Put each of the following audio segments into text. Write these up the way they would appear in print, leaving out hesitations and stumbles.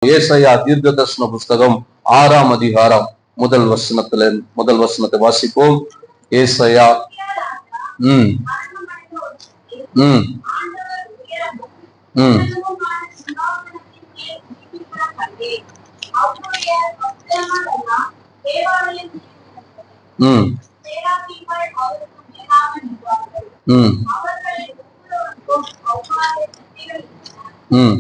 ஏசாயா தீர்க்க தரிசன புஸ்தகம் 6ஆம் அதிகாரம் முதல் வசனத்தை வாசிப்போம். ஏசாயா ம் ம் ம் ம் ம் ம்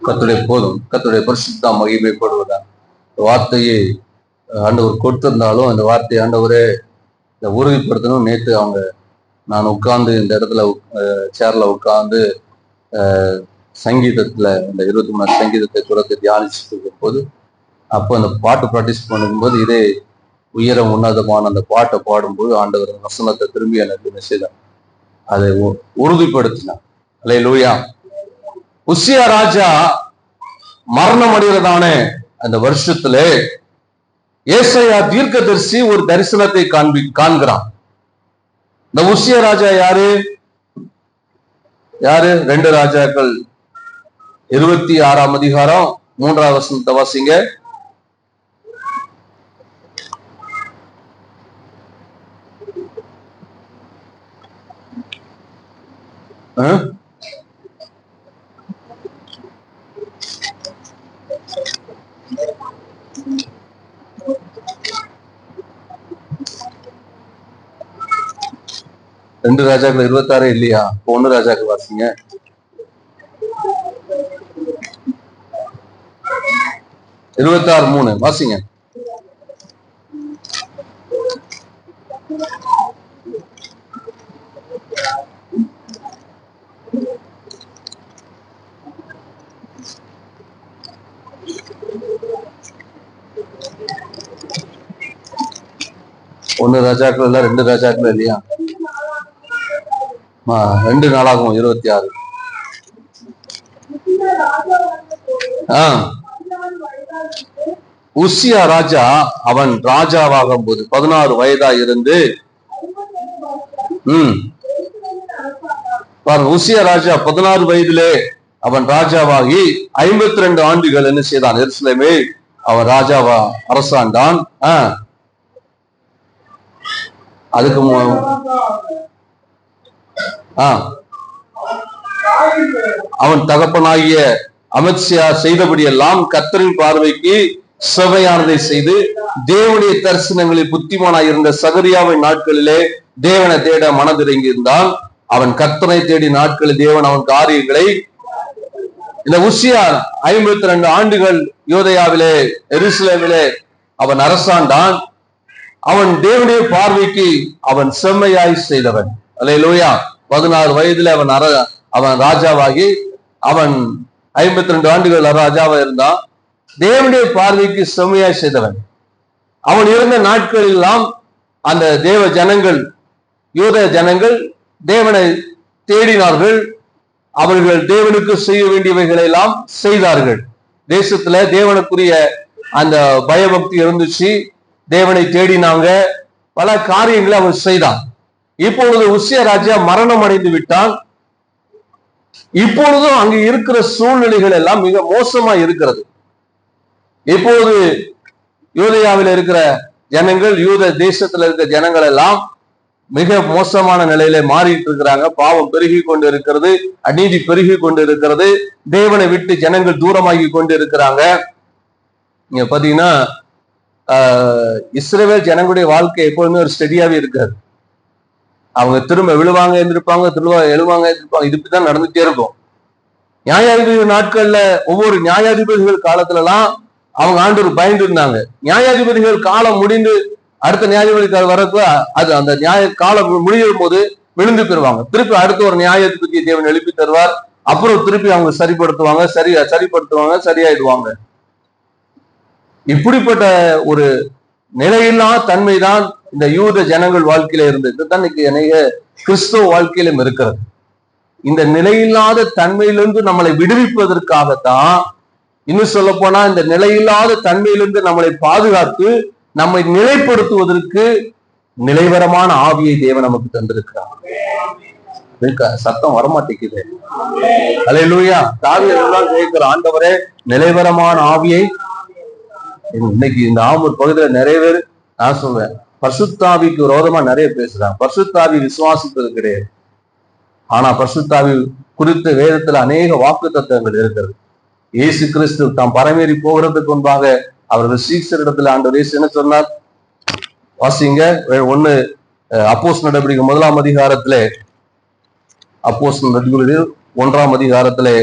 கர்த்தருடைய போதும் கர்த்தருடைய பரிசுத்த மகிமைப்படுவதா. வார்த்தையை ஆண்டவர் கொடுத்திருந்தாலும் அந்த வார்த்தையை ஆண்டவரே இதை உறுதிப்படுத்தணும். நேற்று நான் உட்கார்ந்து இந்த இடத்துல சேர்ல உட்கார்ந்து சங்கீதத்துல இந்த 23 சங்கீதத்தை தொடர்ந்து தியானிச்சுட்டு இருக்கும் போது, அப்போ அந்த பாட்டு ப்ராக்டிஸ் பண்ணும்போது இதே உயரம் உன்னதமான அந்த பாட்டை பாடும்போது ஆண்டவர் வசனத்தை திரும்பி எனக்கு என்ன செய்தார், அதை உறுதிப்படுத்தினார். அல்லேலூயா. உசியா ராஜா மரணம் அடைகிறதான அந்த வருஷத்துல ஏசாயா தீர்க்கதரிசி ஒரு தரிசனத்தை காண்கிறான். இந்த உசியா ராஜா யாரு 2 ராஜாக்கள் 26ஆம் அதிகாரம் 3ஆம் வசனத்தை வாசிங்க. ரெண்டு ராஜாக்கள் 26 இல்லையா? 1 ராஜாக்கள் வாசிங்க. 26:3 வாசிங்க. ஒன்னு ராஜாக்கள் இல்ல, 2 ராஜாக்கள் இல்லையா? 2 நாளாகும் 26. உசியா ராஜா அவன் ராஜாவாகும் போது 16 வயதா இருந்து பாருங்க, உசியா ராஜா 16 வயதிலே அவன் ராஜாவாகி 52 ஆண்டுகள் என்ன செய்தான், எருசலேமே அவன் ராஜாவா அரசாண்டான். அதுக்கு அவன் தகப்பனாகிய அமத்சியா செய்தபடி எல்லாம் கர்த்தரின் பார்வைக்கு செவையானதை செய்து தேவனுடைய தரிசனங்களில் புத்திமானாய் இருந்த சகரியாவின் நாட்களிலே தேவனை தேட மனதிறங்கி இருந்தான். அவன் கர்த்தனை தேடி நாட்களில் தேவன் அவன் காரியங்களை, இந்த உசியா 52 ஆண்டுகள் யூதேயாவிலே எருசலேமிலே அவன் அரசாண்டான். அவன் தேவனுடைய பார்வைக்கு அவன் செம்மையாய் செய்தவன். அல்லேலூயா. 16 வயதுல அவன் ராஜாவாகி அவன் 52 ஆண்டுகள் ராஜாவா இருந்தான். தேவனுடைய பார்வைக்கு செம்மையாய் செய்தவன். அவன் இருந்த நாட்கள் எல்லாம் அந்த தேவ ஜனங்கள், யூத ஜனங்கள் தேவனை தேடினார்கள். அவர்கள் தேவனுக்கு செய்ய வேண்டியவைகளை எல்லாம் செய்தார்கள். தேசத்துல தேவனுக்குரிய அந்த பயபக்தி இருந்துச்சு. தேவனை தேடினாங்க. பல காரியங்களை அவன் செய்தான். இப்பொழுது உசியா ராஜா மரணம் அடைந்து விட்டான். இப்பொழுதும் அங்கு இருக்கிற சூழ்நிலைகள் எல்லாம் மிக மோசமா இருக்கிறது. இப்போது யூதேயாவில் இருக்கிற ஜனங்கள், யூத தேசத்துல இருக்கிற ஜனங்கள் எல்லாம் மிக மோசமான நிலையில மாறிட்டு இருக்கிறாங்க. பாவம் பெருகி கொண்டு இருக்கிறது, அநீதி பெருகி கொண்டு இருக்கிறது, தேவனை விட்டு ஜனங்கள் தூரமாகி கொண்டு இருக்கிறாங்க. நீங்க பாத்தீங்கன்னா இஸ்ரவேல் ஜனங்களுடைய வாழ்க்கை எப்பொழுதுமே ஒரு ஸ்டெடியாவே இருக்காது. அவங்க திரும்ப விழுவாங்க, எழுந்திருப்பாங்க, திரும்ப எழுவாங்க, எழுந்திருப்பாங்க. இதுதான் நடந்துட்டே இருக்கும். நியாயாதிபதி நாட்கள்ல ஒவ்வொரு நியாயாதிபதிகள் காலத்துல எல்லாம் அவங்க ஆண்டவர் பயந்து இருந்தாங்க. நியாயாதிபதிகள் காலம் முடிந்து அடுத்த நியாயாதிபதி வரப்ப அது அந்த நியாய காலம் முடியும் போது விழுந்து பெறுவாங்க. திருப்பி அடுத்த ஒரு நியாயாதிபதியை தேவன் எழுப்பி தருவார். அப்புறம் திருப்பி அவங்க சரிப்படுத்துவாங்க, சரியாயிடுவாங்க. இப்படிப்பட்ட ஒரு நிலையில்லா தன்மைதான் இந்த யூத ஜனங்கள் வாழ்க்கையில இருந்தது தான் இன்னைக்கு அநேக கிறிஸ்துவ வாழ்க்கையிலும் இருக்கிறது. இந்த நிலையில்லாத தன்மையிலிருந்து நம்மளை விடுவிப்பதற்காகத்தான், இன்னும் சொல்ல போனா இந்த நிலையில்லாத தன்மையிலிருந்து நம்மளை பாதுகாத்து நம்மை நிலைப்படுத்துவதற்கு நிலைவரமான ஆவியை தேவன் நமக்கு தந்திருக்கிறார். சத்தம் வரமாட்டேங்குது. அல்லேலூயா. தாவீது கேட்கிற, ஆண்டவரே நிலைவரமான ஆவியை. இன்னைக்கு இந்த ஆமூர் பகுதியில நிறைய பேர், நான் சொல்வேன், பரிசுத்தாவிக்கு விரோதமா நிறைய பேசுறாங்க. பரிசுத்தாவி விசுவாசிப்பது கிடையாது. ஆனா பரிசுத்தாவி குறித்த வேதத்துல அநேக வாக்கு தத்துவங்கள் இருக்கிறது. இயேசு கிறிஸ்து தாம் பரமேறி போகிறதுக்கு முன்பாக அவர்கள் சீசரிடத்துல ஆண்டவர் இயேசு என்ன சொன்னார்? வாசிங்க. 1 அப்போஸ்தலர் நடவடிக்கை 1ஆம் அதிகாரத்திலே, அப்போஸ்தலர் நடவடிக்கை 1ஆம் அதிகாரத்திலே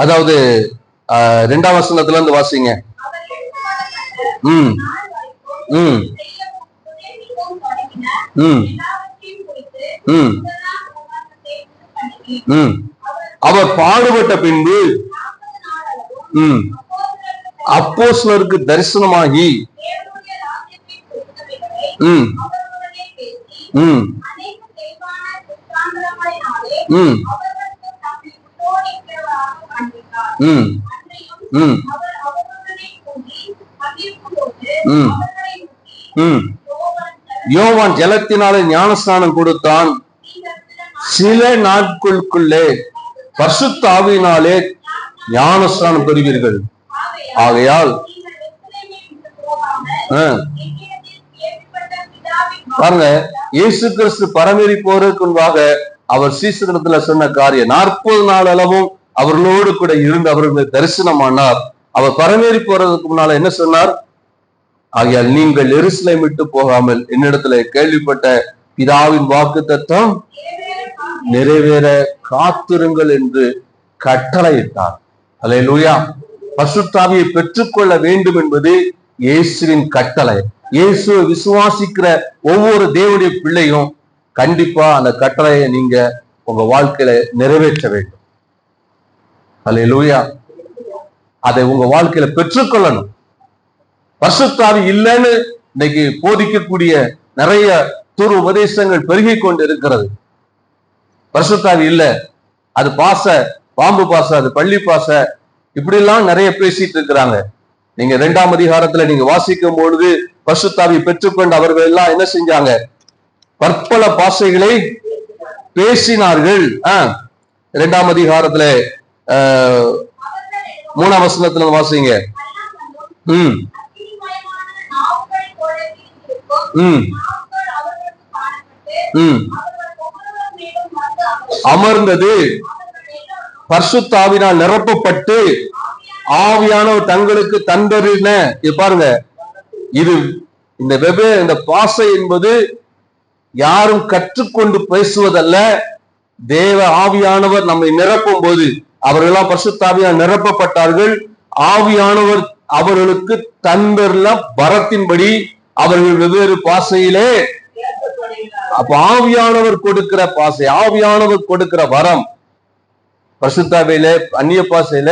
அதாவது 2ஆம் வசனத்துல இருந்து வாசிங்க. அவர் பாடுபட்ட பின்பு அப்போஸ்தலருக்கு தரிசனமாகி யோவான் ஜலத்தினாலே ஞானஸ்நானம் கொடுத்தான். சில நாட்களுக்குள்ளே பரிசுத்த ஆவியினாலே ஞானஸ்நானம் பெறுவீர்கள். ஆகையால் பாருங்க, இயேசு கிறிஸ்து பரமேறி போறதுக்கு முன்பாக அவர் சீசரிடத்துல சொன்ன காரியம், 40 நாள் அளவும் அவர்களோடு கூட இருந்து அவர்களுக்கு தரிசனமானார். அவர் பரமேறி போறதுக்கு முன்னால என்ன சொன்னார்? ஆகையால் நீங்கள் எருசலேம் விட்டு போகாமல் என்னிடத்துல கேள்விப்பட்ட பிதாவின் வாக்கு தத்தம் நிறைவேற காத்திருங்கள் என்று கட்டளையிட்டார். அல்லேலூயா. பரிசுத்த ஆவியை பெற்றுக்கொள்ள வேண்டும் என்பது இயேசுவின் கட்டளை. இயேசுவை விசுவாசிக்கிற ஒவ்வொரு தேவனுடைய பிள்ளையும் கண்டிப்பா அந்த கட்டளையை நீங்க உங்க வாழ்க்கையில நிறைவேற்ற வேண்டும். அல்லேலூயா. அதை உங்க வாழ்க்கையில பெற்றுக்கொள்ளணும். பரிசுத்த ஆவி இல்லைன்னு இன்னைக்கு போதிக்கக்கூடிய நிறைய துரு உபதேசங்கள் பெருகி கொண்டு இருக்கிறது. பரிசுத்த ஆவி இல்ல, அது பாச, பாம்பு பாச, அது பள்ளி பாச, இப்படி எல்லாம் நிறைய பேசிட்டு இருக்கிறாங்க. நீங்க 2ஆம் அதிகாரத்துல நீங்க வாசிக்கும் பொழுது பரிசுத்த ஆவி பெற்றுக்கொண்டு அவர்கள் எல்லாம் என்ன செஞ்சாங்க? பற்பல பாசைகளை பேசினார்கள். 2ஆம் அதிகாரத்துல 3ஆம் வசனத்துல வாசிங்க. அமர்ந்தது, பரிசுத்த ஆவியினால் நிரப்பப்பட்டு ஆவியானவர் தங்களுக்கு தந்தரின. இது பாருங்க, இது இந்த பாசை என்பது யாரும் கற்றுக்கொண்டு பேசுவதல்ல. தேவ ஆவியானவர் நம்மை நிரப்பும் போது அவர்களெல்லாம் பரிசுத்த ஆவியால் நிரப்பப்பட்டார்கள். ஆவியானவர் அவர்களுக்கு தந்தர்ல வரத்தின்படி அவர்கள் வெவ்வேறு பாசையிலே. அப்ப ஆவியானவர் கொடுக்கிற பாசை, ஆவியானவர் கொடுக்கிற வரம், பரிசுத்த ஆவியில அந்நிய பாசையில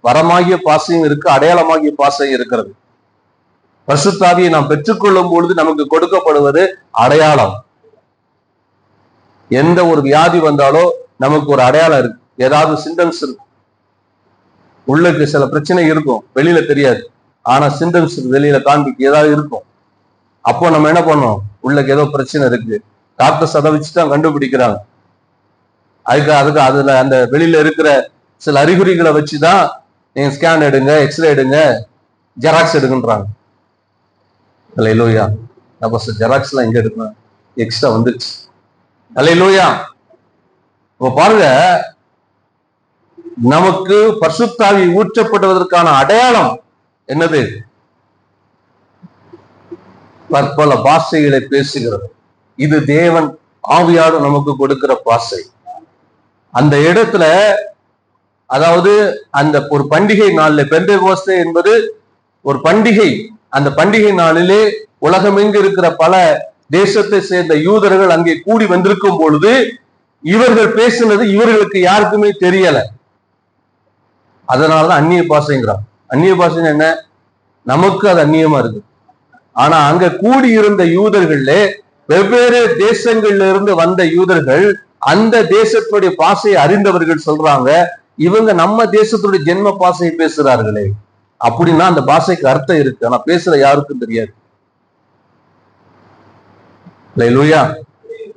வரமாகிய பாசையும் இருக்கு, அடையாளமாகிய பாசையும் இருக்கிறது. பரிசுத்த ஆவியை நாம் பெற்றுக்கொள்ளும் பொழுது நமக்கு கொடுக்கப்படுவது அடையாளம். எந்த ஒரு வியாதி வந்தாலோ நமக்கு ஒரு அடையாளம் இருக்கு, ஏதாவது சிம்டம்ஸ் இருக்கு. உள்ளுக்கு சில பிரச்சனை இருக்கும், வெளியில தெரியாது, ஆனா சிம்டம்ஸ் வெளியில காண்பிக்கு ஏதாவது இருக்கும். அப்போ நம்ம என்ன பண்ணோம்? உள்ளுக்கு ஏதோ பிரச்சனை இருக்கு, டாக்டர்ஸ் அதை வச்சுதான் கண்டுபிடிக்கிறாங்க. அதுக்கு அதுல அந்த வெளியில இருக்கிற சில அறிகுறிகளை வச்சுதான் நீங்க ஸ்கேன் எடுங்க, எக்ஸ்ரே எடுங்க, ஜெராக்ஸ் எடுக்குன்றாங்க. அல்லேலூயா. அப்ப ஜெராக்ஸ் எல்லாம் எங்க எடுக்கணும்? எக்ஸ்ட்ரா வந்துருச்சு. அல்லேலூயா. இப்ப பாருங்க, நமக்கு பரிசுத்த ஆவி ஊற்றப்படுவதற்கான அடையாளம் என்னது? பற்பல பாஷைகளை பேசுகிறது. இது தேவன் ஆவியாடு நமக்கு கொடுக்கிற பாஷை. அந்த இடத்துல, அதாவது அந்த ஒரு பண்டிகை நாளில், பெந்தேகோஸ்தே என்பது ஒரு பண்டிகை. அந்த பண்டிகை நாளிலே உலகமெங்கு இருக்கிற பல தேசத்தை சேர்ந்த யூதர்கள் அங்கே கூடி வந்திருக்கும் பொழுது இவர்கள் பேசுனது இவர்களுக்கு யாருக்குமே தெரியல. அதனாலதான் அந்நிய பாஷைங்கிறான். அந்நிய பாஷை என்ன? நமக்கு அது அந்நியமா இருக்கு. ஆனா அங்க கூடியிருந்த யூதர்கள்ல வெவ்வேறு தேசங்கள்ல இருந்து வந்த யூதர்கள் அந்த தேசத்துடைய பாஷையை அறிந்தவர்கள் சொல்றாங்க, இவங்க நம்ம தேசத்துடைய ஜென்ம பாஷையை பேசுறார்களே, அப்படின்னா அந்த பாஷைக்கு அர்த்தம் இருக்கு, ஆனா பேசுற யாருக்கும் தெரியாது. அல்லேலூயா.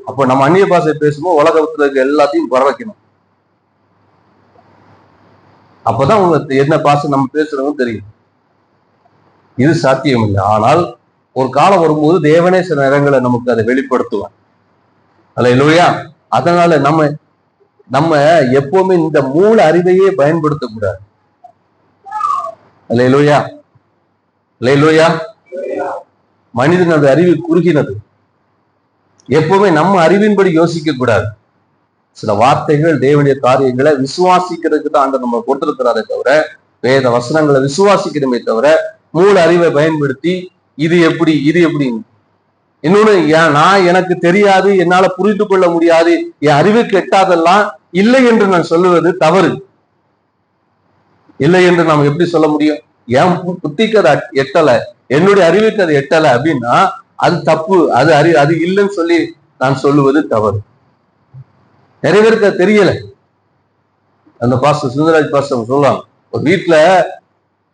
அப்போ நம்ம அந்நிய பாஷை பேசும்போது உலகத்துல இருக்க எல்லாத்தையும் வர வைக்கணும். அப்பதான் உங்களுக்கு என்ன பாஷை நம்ம பேசுறோம்னு தெரியும். இது சாத்தியம் இல்லை. ஆனால் ஒரு காலம் வரும்போது தேவனே சில நேரங்களை நமக்கு அதை வெளிப்படுத்துவார். அல்லேலூயா. அதனால நம்ம எப்பவுமே இந்த மூல அறிவையே பயன்படுத்தக்கூடாது. அல்லேலூயா. அல்லேலூயா. மனிதனோட அறிவு குறுகினது. எப்பவுமே நம்ம அறிவின்படி யோசிக்க கூடாது. சில வார்த்தைகள் தேவனுடைய காரியங்களை விசுவாசிக்கிறதுக்கு தான் ஆண்டவர் நம்ம கொடுத்திருக்கிறாரே தவிர, வேத வசனங்களை விசுவாசிக்கிறமே தவிர மூல அறிவை பயன்படுத்தி இது எப்படி இது எப்படின்னு இன்னொன்னு நான் எனக்கு தெரியாது, என்னால புரிந்து கொள்ள முடியாது, என் அறிவுக்கு எட்டாதெல்லாம் இல்லை என்று நான் சொல்லுவது தவறு. இல்லை என்று நாம் எப்படி சொல்ல முடியும்? என் புத்திக்கு அது எட்டல, என்னுடைய அறிவுக்கு அது எட்டல அப்படின்னா அது தப்பு. அது இல்லைன்னு சொல்லி நான் சொல்லுவது தவறு. நிறைய பேருக்கு அது தெரியல. அந்த பாஸ்டர் சுந்தரராஜ் பாஸ்டர் சொல்லுவாங்க, ஒரு வீட்டுல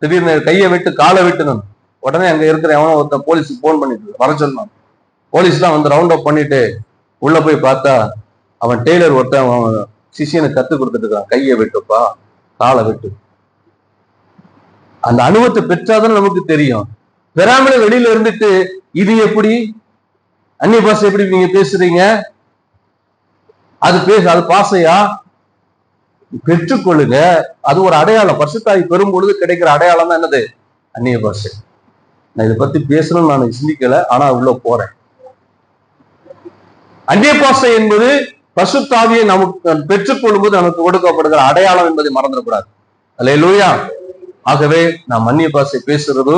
திடீர்னு கையை விட்டு காலை விட்டுணும், உடனே அங்க இருக்கிற எவனோ ஒருத்தன் போலீஸுக்கு போன் பண்ணிட்டு வர சொல்லணும். போலீஸ்லாம் வந்து ரவுண்ட் அப் பண்ணிட்டு உள்ள போய் பார்த்தா அவன் டெய்லர் ஒருத்தன் அவன் சிஷியனுக்கு கத்து கொடுத்துட்டு இருக்கான், கையை விட்டுப்பா காலை விட்டு. அந்த அனுபவத்தை பெற்றாதான் நமக்கு தெரியும். பெறாமல வெளியில இருந்துட்டு இது எப்படி அந்நிய பாஷை எப்படி நீங்க பேசுறீங்க, அது பாசையா? பெற்றுக்கொள்ளுங்க. அது ஒரு அடையாளம். பரிசுத்தாவி பெறும் பொழுது கிடைக்கிற அடையாளம் தான் என்னது? அந்நிய பாஷை. நான் இதை பத்தி பேசணும்னு நான் சிந்திக்கல, ஆனா உள்ள போறேன். அந்நிய பாஷை என்பது பரிசுத்தாவியை நமக்கு பெற்றுக்கொள்ளும் போது நமக்கு கொடுக்கப்படுகிற அடையாளம் என்பதை மறந்துடக்கூடாது. அல்லேலூயா. ஆகவே நாம் அந்நிய பாஷை பேசுறது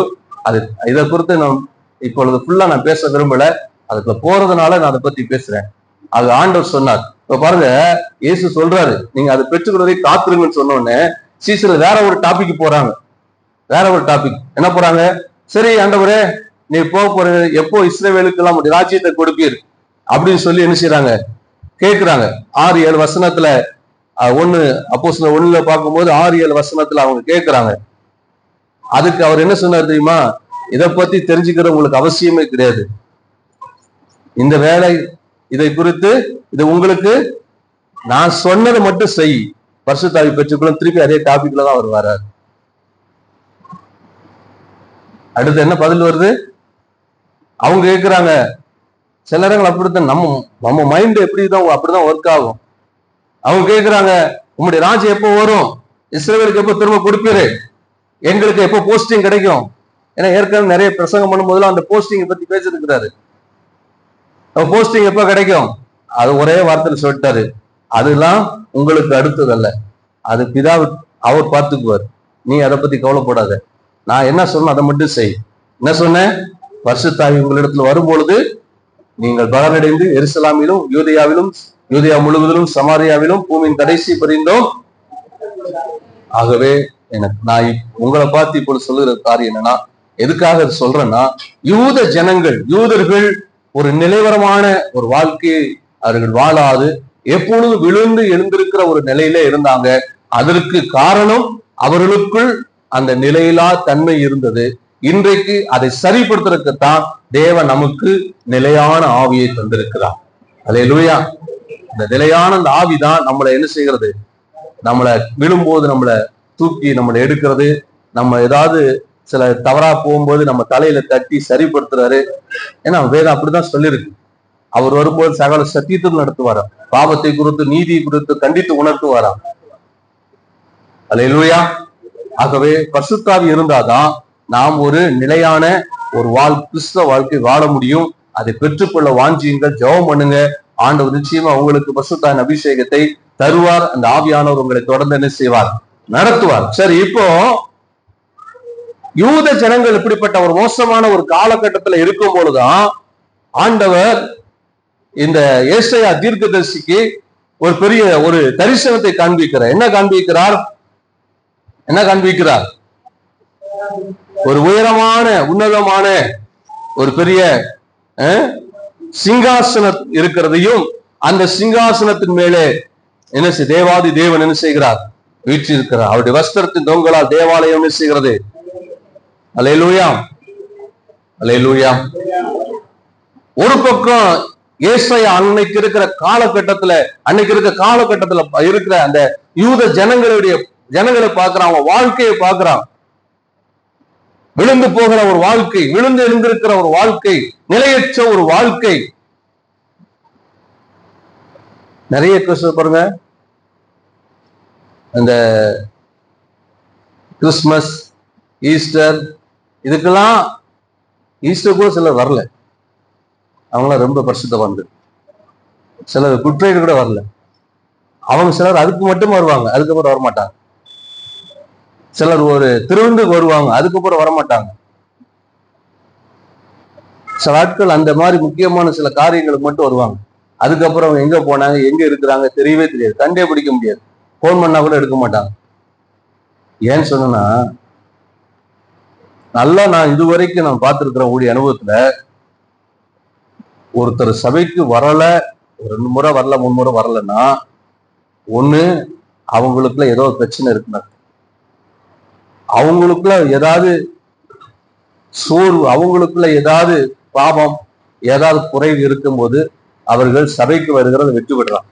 அது இதை குறித்து நாம் இப்பொழுது ஃபுல்லா நான் பேச விரும்பல, அதுக்குள்ள போறதுனால நான் அதை பத்தி பேசுறேன். அது ஆண்டவர் சொன்னார். இப்ப பாருங்க, இயேசு சொல்றாரு நீங்க அதை பெற்றுக்கிறதை காத்துருங்கன்னு சொன்னோடனே சீசர் வேற ஒரு டாபிக் போறாங்க. வேற ஒரு டாபிக் என்ன போறாங்க? சரி ஆண்டவரே, நீ போற எப்போ இஸ்ரவேலுக்கு எல்லாம் ராஜ்யத்தை கொடுப்பீர் அப்படின்னு சொல்லி என்ன செய்யறாங்க? கேட்கிறாங்க. 6-7 வசனத்துல அப்போஸ்தலர் 1 பார்க்கும்போது 6-7 வசனத்துல அவங்க கேட்கிறாங்க. அதுக்கு அவர் என்ன சொன்னார் தெரியுமா? இதை பத்தி தெரிஞ்சுக்கிற உங்களுக்கு அவசியமே கிடையாது. இந்த வேலை இதை குறித்து இது உங்களுக்கு நான் சொன்னதை மட்டும் செய், பரிசுத்தாவி பெற்றுக்கொள்ளும். திருப்பி அதே டாபிக்ல தான் அவர் வர்றாரு. அடுத்து என்ன பதில் வருது? அவங்க கேட்கிறாங்க. சில நேரங்கள் அப்படித்தான் நம்ம மைண்ட் எப்படிதான் அப்படிதான் ஒர்க் ஆகும். அவங்க கேட்கிறாங்க, உங்களுடைய ராஜ்யம் எப்போ வரும்? இஸ்ரவேலுக்கு எப்போ திரும்ப கொடுப்பீரு? எங்களுக்கு எப்போ போஸ்டிங் கிடைக்கும்? ஏன்னா ஏற்கனவே நிறைய பிரசங்கம் பண்ணும்போதெல்லாம் அந்த போஸ்டிங்கை பத்தி பேசிருக்கிறாரு. போஸ்டிங் எப்ப கிடைக்கும்? அது ஒரே வார்த்தையில் சொல்லிட்டாரு, அதெல்லாம் உங்களுக்கு அடுத்ததல்ல, அது பிதா அவர் பார்த்துக்குவார், நீ அதை பத்தி கவலைப்படாத, நான் என்ன சொன்னேன் அதை மட்டும் செய். என்ன சொன்னேன்? பரிசுத்தாவி உங்களிடத்துல வரும்பொழுது நீங்கள் பலனடைந்து எருசலேமிலும் யூதேயாவிலும் யூதேயா முழுவதிலும் சமாரியாவிலும் பூமியின் கடைசி பரிந்தோம். ஆகவே நான் உங்களை பார்த்து இப்பொழுது சொல்லுகிற காரியம் என்னன்னா, எதுக்காக சொல்றேன்னா, யூதர்கள் ஒரு நிலைவரமான ஒரு வாழ்க்கையை அவர்கள் வாழாது எப்பொழுது விழுந்து எழுந்திருக்கிற ஒரு நிலையில இருந்தாங்க. அதற்கு காரணம் அவர்களுக்குள் அந்த நிலையிலா தன்மை இருந்தது. இன்றைக்கு அதை சரிப்படுத்துறதுக்குத்தான் தேவன் நமக்கு நிலையான ஆவியை தந்திருக்கிறார். அல்லேலூயா. இந்த நிலையான அந்த ஆவிதான் நம்மளை என்ன செய்கிறது? நம்மளை விழும்போது நம்மளை தூக்கி நம்மளை எடுக்கிறது. நம்ம ஏதாவது சில தவறா போகும்போது நம்ம தலையில தட்டி சரிப்படுத்துறாரு. ஏன்னா வேதம் அப்படிதான் சொல்லியிருக்கு. அவர் வரும்போது சகல சத்தியத்தும் நடத்துவாராம், பாவத்தை குறித்து நீதியை குறித்து கண்டித்து உணர்த்துவாராம். அல்லேலூயா. ஆகவே பரிசுத்தாவி இருந்தாதான் நாம் ஒரு நிலையான ஒரு கிறிஸ்தவ வாழ்க்கை வாழ முடியும். அதை பெற்றுக்கொள்ள வாஞ்சியுங்கள், ஜெபம் பண்ணுங்க. ஆண்டவர் நிச்சயமா உங்களுக்கு பரிசுத்தாவின் அபிஷேகத்தை தருவார். அந்த ஆவியானவர் உங்களை தொடர்ந்து என்ன செய்வார்? நடத்துவார். சரி, இப்போ யூத ஜனங்கள் இப்படிப்பட்ட ஒரு மோசமான ஒரு காலகட்டத்துல இருக்கும் பொழுதுதான் ஆண்டவர் இந்த ஏசாயா தீர்க்கதரிசிக்கு ஒரு பெரிய ஒரு தரிசனத்தை காண்பிக்கிறார். என்ன காண்பிக்கிறார்? ஒரு உயரமான உன்னதமான ஒரு பெரிய சிங்காசனம் இருக்கிறதையும், அந்த சிங்காசனத்தின் மேலே என்ன தேவாதி தேவன் என்ன செய்கிறார்? வீற்றிருக்கிறார். அவருடைய வஸ்திரத்தின் தொங்கலால் தேவாலயம் என்ன செய்கிறது? அல்லேலூயா, அல்லேலூயா. ஒரு பக்கம் ஏசாயா அன்னைக்கு இருக்கிற காலகட்டத்துல இருக்கிற அந்த யூத ஜனங்களை பார்க்கிறான், அவங்க வாழ்க்கையை பார்க்கிறான். விழுந்து போகிற ஒரு வாழ்க்கை, விழுந்து எழுந்திருக்கிற ஒரு வாழ்க்கை, நிலையற்ற ஒரு வாழ்க்கை. நிறைய பாருங்க, அந்த கிறிஸ்துமஸ், ஈஸ்டர், இதுக்கெல்லாம் ஈஸ்டர் கூட சிலர் வரல. அவங்களாம் ரொம்ப பரிசுத்தவான்கள். சிலர் குட் ஃப்ரைடே கூட வரல. அவங்க சிலர் அதுக்கு மட்டும் வருவாங்க, அதுக்கப்புறம் வரமாட்டாங்க. சிலர் ஒரு திருவிந்துக்கு வருவாங்க, அதுக்கப்புறம் வரமாட்டாங்க. சில ஆட்கள் அந்த மாதிரி முக்கியமான சில காரியங்களுக்கு மட்டும் வருவாங்க, அதுக்கப்புறம் அவங்க எங்க போனாங்க, எங்க இருக்கிறாங்க தெரியவே தெரியாது, கண்டே பிடிக்க முடியாது. போன் பண்ணா கூட எடுக்க மாட்டாங்க. ஏன்னு சொன்னா, நல்லா நான் இதுவரைக்கும் நான் பார்த்திருக்கிற ஊழிய அனுபவத்துல, ஒருத்தர் சபைக்கு வரல, 2 முறை வரல, 3 முறை வரலன்னா, ஒண்ணு அவங்களுக்குள்ள ஏதோ பிரச்சனை இருக்குன்னு, அவங்களுக்குள்ள ஏதாவது சோர்வு, அவங்களுக்குள்ள ஏதாவது பாவம், ஏதாவது குறைவு இருக்கும்போது அவர்கள் சபைக்கு வருகிறத விட்டு விடுறான்.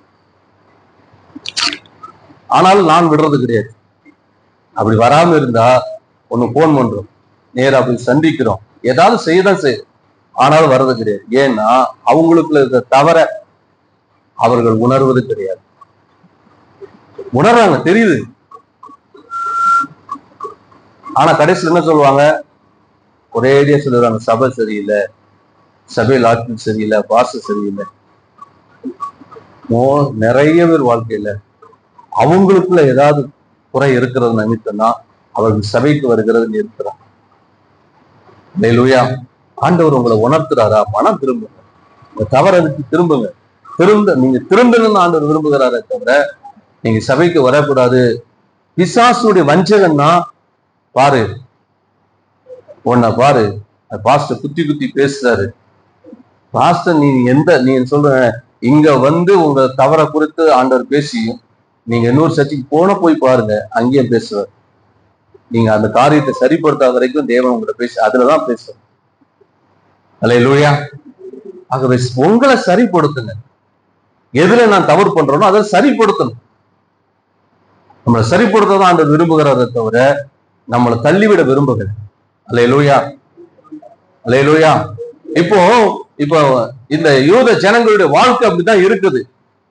ஆனால் நான் விடுறது கிடையாது. அப்படி வராம இருந்தா ஒண்ணு போன் பண்றோம், நேரா போய் சந்திக்கிறோம், ஏதாவது செய்யதான் செய்யும், ஆனாலும் வர்றது கிடையாது. ஏன்னா அவங்களுக்குள்ள இருக்க தவற அவர்கள் உணர்வது கிடையாது. உணர்றாங்க, தெரியுது. ஆனா கடைசியில் என்ன சொல்லுவாங்க? ஒரேடியா சொல்லுவாங்க, சபை சரியில்லை, சபையில் ஆட்கள் சரியில்லை, பாச சரியில்லை. நிறைய பேர் வாழ்க்கையில அவங்களுக்குள்ள ஏதாவது குறை இருக்கிறது நிமித்தம்னா அவர்கள் சபைக்கு வருகிறது நிறுத்துறாங்க. அல்லேலூயா. ஆண்டவர் உங்களை உணர்த்துறாரா? மனம் திரும்புங்க, இந்த தவறுக்கு திரும்புங்க. நீங்க திரும்பணும்னு ஆண்டவர் விரும்புகிறாரே தவிர நீங்க சபைக்கு வரக்கூடாது. பிசாசுடைய வஞ்சகன்னா பாரு, பாரு, பாஸ்டர் குத்தி பேசுறாரு. பாஸ்டர் நீ சொல்ற இங்க வந்து உங்க தவறை குறித்து ஆண்டவர் பேசியும் நீங்க இன்னொரு சர்ச்சைக்கு போய் பாருங்க, அங்கேயும் பேசுவார். நீங்க அந்த காரியத்தை சரிப்படுத்தாத வரைக்கும் தேவன் உங்களை அதுலதான் பேசுவார். அல்லேலூயா. ஆகவே உங்களை சரிப்படுத்துங்க. எதுல நான் தவறு பண்றேனோ அதை சரிப்படுத்தணும். நம்மளை சரிப்படுத்ததான் ஆண்டவர் விரும்புகிறாரே தவிர நம்மளை தள்ளிவிட விரும்புகிறேன். அல்லேலூயா, அல்லேலூயா. இப்போ இந்த யூத ஜனங்களுடைய வாழ்க்கை அப்படிதான் இருக்குது.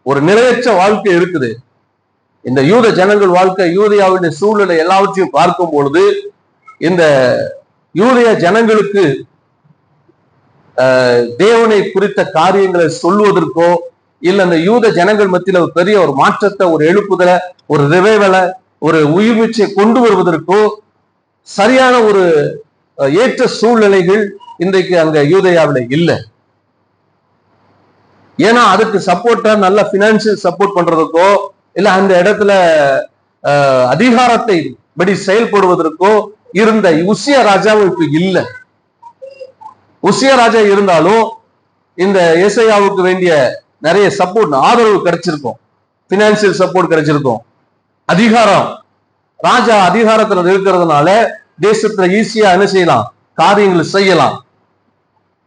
ஒரு நிறையற்ற வாழ்க்கை இருக்குது. இந்த யூத ஜனங்கள் வாழ்க்கை, யூதயாவுடைய சூழ்நிலை எல்லாவற்றையும் பார்க்கும் பொழுது, இந்த யூதய ஜனங்களுக்கு தேவனை குறித்த காரியங்களை சொல்வதற்கோ, இல்ல அந்த யூத ஜனங்கள் மத்தியில ஒரு பெரிய ஒரு மாற்றத்தை, ஒரு எழுப்புதலை, ஒரு ரிவைவலை, ஒரு உயிர்மீச்சை கொண்டு வருவதற்கோ சரியான ஒரு ஏற்ற சூழ்நிலைகள் இன்றைக்கு அங்க யூதயாவில் இல்லை. ஏன்னா அதுக்கு சப்போர்ட்டா நல்ல பினான்சியல் சப்போர்ட் பண்றதுக்கோ, இல்ல அந்த இடத்துல அதிகாரத்தை படி செயல்படுவதற்கோ இருந்த உசியா ராஜாவும் இப்ப இல்லை. உசியா ராஜா இருந்தாலும் இந்த ஏசாயாவுக்கு வேண்டிய நிறைய சப்போர்ட், ஆதரவு கிடைச்சிருக்கும், பினான்சியல் சப்போர்ட் கிடைச்சிருக்கும். அதிகாரம், ராஜா அதிகாரத்துல இருக்கிறதுனால தேசத்துல ஈஸியா என்ன செய்யலாம், காரியங்களை செய்யலாம்.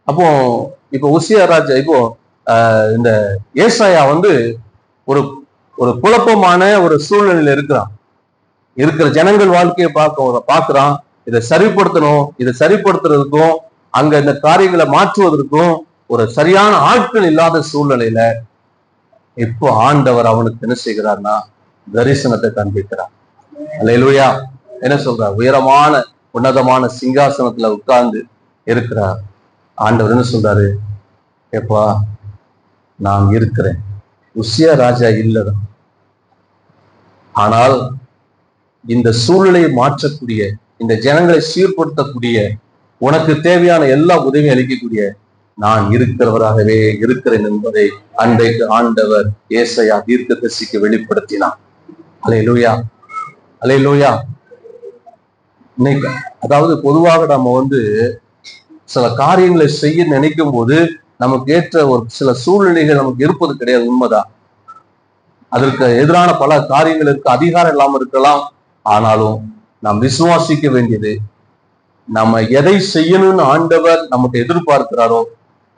அப்போ இப்போ உசியா ராஜா, இப்போ இந்த ஏசாயா வந்து ஒரு ஒரு குழப்பமான ஒரு சூழ்நிலையில இருக்கிற ஜனங்கள் வாழ்க்கையை பார்க்கிறான். இதை சரிப்படுத்தணும், இதை சரிப்படுத்துறதுக்கும் அங்க இந்த காரியங்களை மாற்றுவதற்கும் ஒரு சரியான ஆட்கள் இல்லாத சூழ்நிலையில இப்போ ஆண்டவர் அவனுக்கு என்ன செய்கிறார்னா தரிசனத்தை காண்பிக்கிறார். அல்லேலூயா. என்ன சொல்றார்? உயரமான உன்னதமான சிங்காசனத்துல உட்கார்ந்து இருக்கிறார். ஆண்டவர் என்ன சொல்றாரு? எப்பா நான் இருக்கிறேன். உசியா ராஜா இல்லதான், ஆனால் இந்த சூழ்நிலையை மாற்றக்கூடிய, இந்த ஜனங்களை சீர்படுத்தக்கூடிய, உனக்கு தேவையான எல்லா உதவியும் அளிக்கக்கூடிய நான் இருக்கிறவராகவே இருக்கிறேன் என்பதை அன்றைக்கு ஆண்டவர் ஏசாயா தீர்க்கதரிசிக்கு வெளிப்படுத்தினார். அல்லேலூயா, அல்லேலூயா. இன்னைக்கு அதாவது பொதுவாக நம்ம சில காரியங்களை செய்ய நினைக்கும் போது நமக்கு ஏற்ற ஒரு சில சூழ்நிலைகள் நமக்கு இருப்பது கிடையாது, உண்மைதான். அதற்கு எதிரான பல காரியங்களுக்கு அதிகாரம் இல்லாம இருக்கலாம். ஆனாலும் நாம் விசுவாசிக்க வேண்டியது, நம்ம எதை செய்யணும்னு ஆண்டவர் நமக்கு எதிர்பார்க்கிறாரோ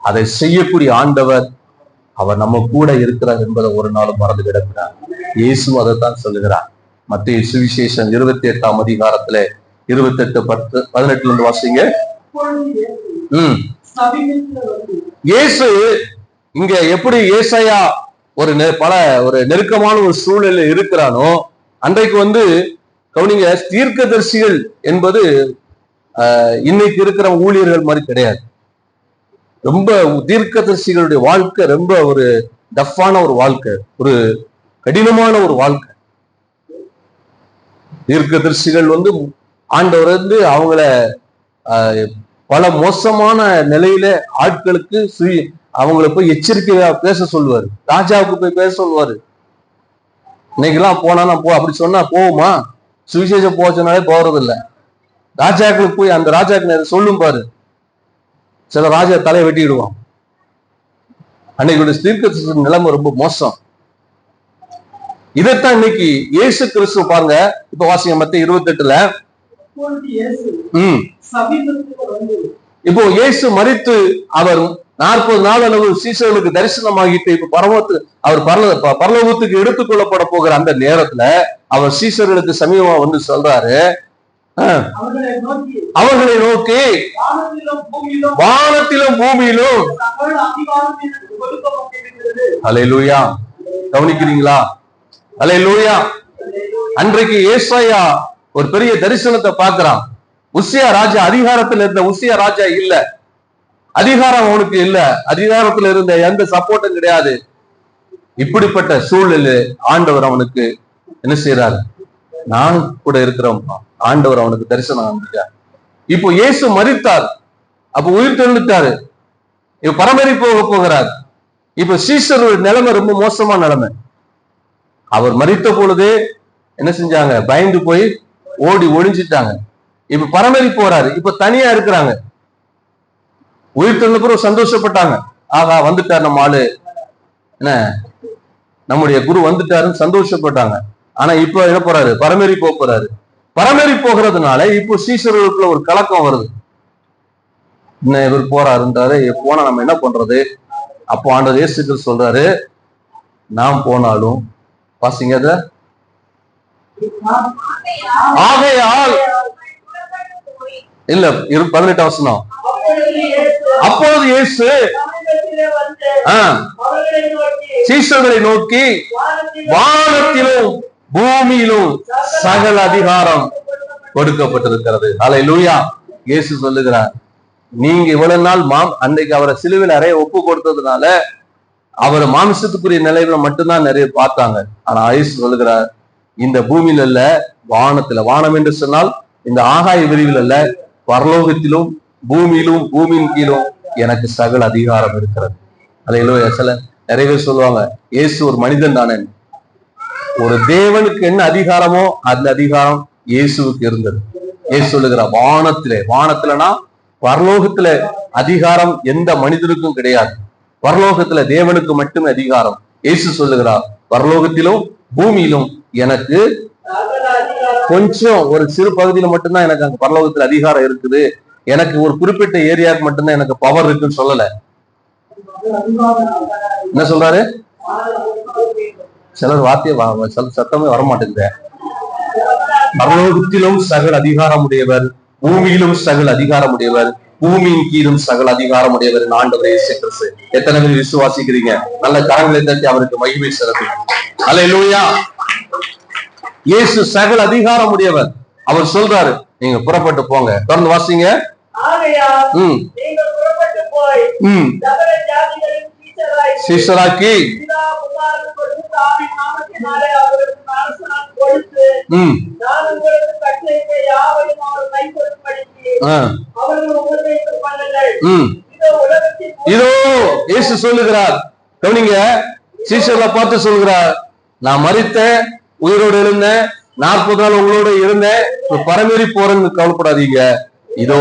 அதை செய்யக்கூடிய ஆண்டவர் அவர் நம்ம கூட இருக்கிறார் என்பதை ஒரு நாளும் மறந்து விடக்கூடாது. இயேசு அதைத்தான் சொல்லுகிறார். மத்தேயு சுவிசேஷம் 28ஆம் அதிகாரத்துல 28:18 இருந்து வாசிங்க. இயேசு இங்க எப்படி ஏசாயா ஒரு நெருக்கமான ஒரு சூழ்நிலை இருக்கிறானோ, அன்றைக்கு கவனிங்க, தீர்க்கதரிசிகள் என்பது இன்னைக்கு இருக்கிற ஊழியர்கள் மாதிரி கிடையாது. ரொம்ப தீர்க்கதரிசிகளுடைய வாழ்க்கை ரொம்ப ஒரு டஃப்பான ஒரு வாழ்க்கை, ஒரு கடினமான ஒரு வாழ்க்கை. தீர்க்கதரிசிகள் ஆண்டவர் அவங்கள பல மோசமான நிலையில ஆட்களுக்கு அவங்களை போய் எச்சரிக்கையா பேச சொல்லுவாரு, ராஜாவுக்கு போய் பேச சொல்லுவாரு. இன்னைக்கெல்லாம் போனா அப்படி சொன்னா போகுமா? சுவிசேஷம் போச்சுனாலே போறது இல்லை. ராஜாக்களுக்கு போய் அந்த ராஜாக்கு சொல்லும் பாரு, சில ராஜா தலையை வெட்டிடுவான். அன்னைக்கு தீர்க்கதரிசி நிலைமை ரொம்ப மோசம். இதைத்தான் இன்னைக்கு இயேசு கிறிஸ்து பாருங்க. இப்ப வாசிங்க மத்தேயு 28. இப்போ இயேசு மரித்து அவர் 40 நாள் அளவு சீசர்களுக்கு தரிசனமாகிட்டு இப்ப அவர் பரலோகத்துக்கு எடுத்துக் கொள்ளப்பட போகிற அந்த நேரத்துல அவர் சீசர்களுக்கு சமீபமா சொல்றாரு, அவர்களை நோக்கி வானத்திலும் பூமியிலும். அல்லேலூயா, கவனிக்கிறீங்களா? அல்லேலூயா. அன்றைக்கு ஏசாயா ஒரு பெரிய தரிசனத்தை பார்க்கிறான். உசியா ராஜா அதிகாரத்தில் இருந்த உசியா ராஜா இல்ல, அதிகாரம் அவனுக்கு இல்ல, அதிகாரத்துல இருந்த எந்த சப்போர்ட்டும் கிடையாது. இப்படிப்பட்ட சூழ்நிலை ஆண்டவர் அவனுக்கு என்ன செய்யறாரு? நான் கூட இருக்கிறோம். ஆண்டவர் அவனுக்கு தரிசனம் ஆரம்பிச்சார். இப்போ இயேசு மரித்தார், அப்ப உயிர் தெழுந்துட்டாரு, இப்ப பரமரி போகிறார். இப்ப சீசருடைய நிலைமை ரொம்ப மோசமான நிலைமை. அவர் மரித்த பொழுதே என்ன செஞ்சாங்க? பயந்து போய் ஓடி ஒளிஞ்சிட்டாங்க. இப்ப பரமரி போறாரு, இப்ப தனியா இருக்கிறாங்க. உயிர் தெழுந்த பிறகு சந்தோஷப்பட்டாங்க, ஆகா வந்துட்டார் நம்ம ஆளு, என்ன நம்முடைய குரு வந்துட்டாருன்னு சந்தோஷப்பட்டாங்க. ஆனா இப்ப என்ன போறாரு? பரமரி போறாரு. பரமரி போகிறதுனால இப்போ சீசர்களுக்குள்ள ஒரு கலக்கம் வருது. இன்னும் இவர் போறாருன்றாரு, போனா நம்ம என்ன பண்றது? அப்போ ஆண்டவர் இயேசு சொல்றாரு, நாம் போனாலும் வாசிங்க அத, ஆகையால் இல்ல 18 வசனம். அப்பொழுது இயேசு சீசர்களை நோக்கி வானத்திலும் பூமியிலும் சகல அதிகாரம் கொடுக்கப்பட்டிருக்கிறது. அல்லேலூயா. இயேசு சொல்லுகிறார், நீங்க இவ்வளவு நாள் அன்றைக்கு அவரை சிலுவையில் அறைய ஒப்பு கொடுத்ததுனால அவரை மாமிசத்துக்குரிய நிலையில மட்டும்தான் நிறைய பார்த்தாங்க. ஆனா இயேசு சொல்லுகிறார், இந்த பூமியில இல்ல, வானத்துல. வானம் என்று சொன்னால் இந்த ஆகாய விரிவில் அல்ல, பரலோகத்திலும் பூமியிலும் பூமியின் கீழும் எனக்கு சகல அதிகாரம் இருக்கிறது. அல்லேலூயா. சில நிறைய பேர் சொல்லுவாங்க, இயேசு ஒரு மனிதன் தானே. ஒரு தேவனுக்கு என்ன அதிகாரமோ அந்த அதிகாரம் இயேசுவுக்கு இருந்தது. இயேசு சொல்லுகிறார், வானத்திலனா பரலோகத்துல அதிகாரம் எந்த மனிதனுக்கும் கிடையாது. பரலோகத்துல தேவனுக்கு மட்டுமே அதிகாரம். இயேசு சொல்லுகிறார், பரலோகத்திலும் பூமியிலும் எனக்கு கொஞ்சம் ஒரு சிறு பகுதியில மட்டும்தான் எனக்கு அங்க பரலோகத்துல அதிகாரம் இருக்குது, எனக்கு ஒரு குறிப்பிட்ட ஏரியாவுக்கு மட்டும்தான் எனக்கு பவர் இருக்குன்னு சொல்லல. என்ன சொல்றாரு? சிலர் வார்த்தைய சத்தமே வரமாட்டேங்குது. பரலோகத்திலும் சகல அதிகாரம் உடையவர், பூமியிலும் சகல அதிகாரம் உடையவர், பூமியின் கீழும் சகல அதிகாரம் உடையவர் ஆண்டவர் இயேசு கிறிஸ்து. எத்தனை பேர் விசுவாசிக்கிறீங்க? நல்ல கரங்களை தட்டி அவருக்கு மகிமை செலுத்துங்க. அல்லேலூயா. இயேசு சகல அதிகாரம் உடையவர். அவர் சொல்றாரு, நீங்க புறப்பட்டு போங்க. தொடர்ந்து வாசிங்க. சீசராக்கி இதோ இயேசு சொல்லுகிறார், கவனிங்க, சீஷர்களை பார்த்து சொல்கிறார், நான் மரித்தேன், உயிரோடு இருந்தேன், 40 நாள் உங்களோட இருந்தேன், பரமேறி போறேன்னு கவலைப்படாதீங்க. இதோ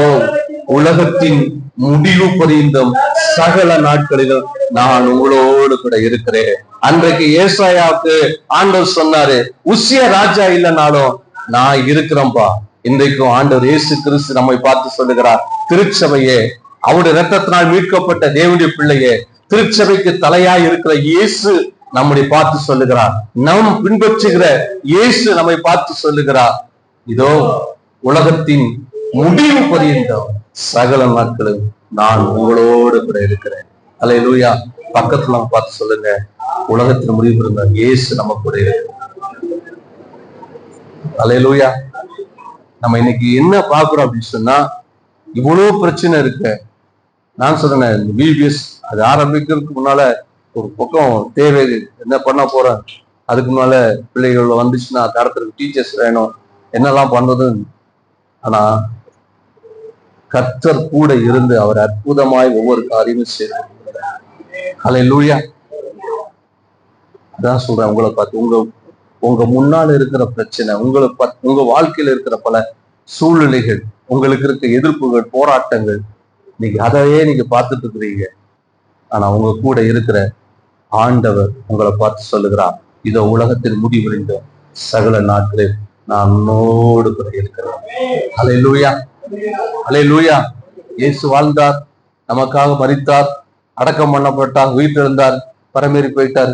உலகத்தின் முடிவு பரியந்தம் சகல நாட்களிலும் நான் உங்களோடு கூட இருக்கிறேன். அன்றைக்கு ஏசாயாவுக்கு ஆண்டவர் சொன்னாரு, உசிய ராஜா இல்லைனாலும் நான் இருக்கிறேன்பா. இன்றைக்கும் ஆண்டவர் இயேசு கிறிஸ்து நம்மை பார்த்து சொல்லுகிறார், திருச்சபையே, அவருடைய இரத்தத்தினால் மீட்கப்பட்ட தேவனுடைய பிள்ளையே, திருச்சபைக்கு தலையாய் இருக்கிற இயேசு நம்மை பார்த்து சொல்லுகிறார், நாம் பின்பற்றுகிற இயேசு நம்மை பார்த்து சொல்லுகிறார், இதோ உலகத்தின் முடிவு பரியந்தம் சகல நாட்களும் நான் உங்களோடு கூட இருக்கிறேன். அல்லேலூயா. பக்கத்துல நம்ம பார்த்து சொல்லுங்க, உலகத்தின் முடிவு இருந்தா இயேசு நம்ம கூட இருக்கிறார். அல்லேலூயா. நம்ம இன்னைக்கு என்ன பாக்குறோம் அப்படின்னு சொன்னா, இவ்வளவு பிரச்சனை இருக்கு. நான் சொல்றேன், பிபிஎஸ் அது ஆரம்பிக்கிறதுக்கு முன்னால ஒரு பக்கம் தேவை என்ன பண்ண போறேன், அதுக்கு முன்னால பிள்ளைகள் வந்துச்சுன்னா தரத்துக்கு டீச்சர்ஸ் வேணும், என்னெல்லாம் பண்றது. ஆனா கர்த்தர் கூட இருந்து அவர் அற்புதமாய் ஒவ்வொரு காரியமும் செய்றார். அல்லேலூயா. அதான் சொல்றேன், உங்களை பார்த்து உங்க முன்னால இருக்கிற பிரச்சனை, உங்க வாழ்க்கையில இருக்கிற பல சூழ்நிலைகள், உங்களுக்கு இருக்க எதிர்ப்புகள், போராட்டங்கள், நீங்க அதையே நீங்க பார்த்துட்டு இருக்கிறீங்க. ஆனா உங்க கூட இருக்கிற ஆண்டவர் உங்களை பார்த்து சொல்லுகிறார், இதோ உலகத்தில் முடிவடைந்த சகல நாட்களில் நான் உன்னோடு கூட இருக்கிறேன். அல்லேலூயா. அல்லேலூயா. இயேசு வாழ்ந்தார், நமக்காக மரித்தார், அடக்கம் பண்ணப்பட்டார், உயிர்த்தெழுந்தார், பரமேறி போயிட்டார்.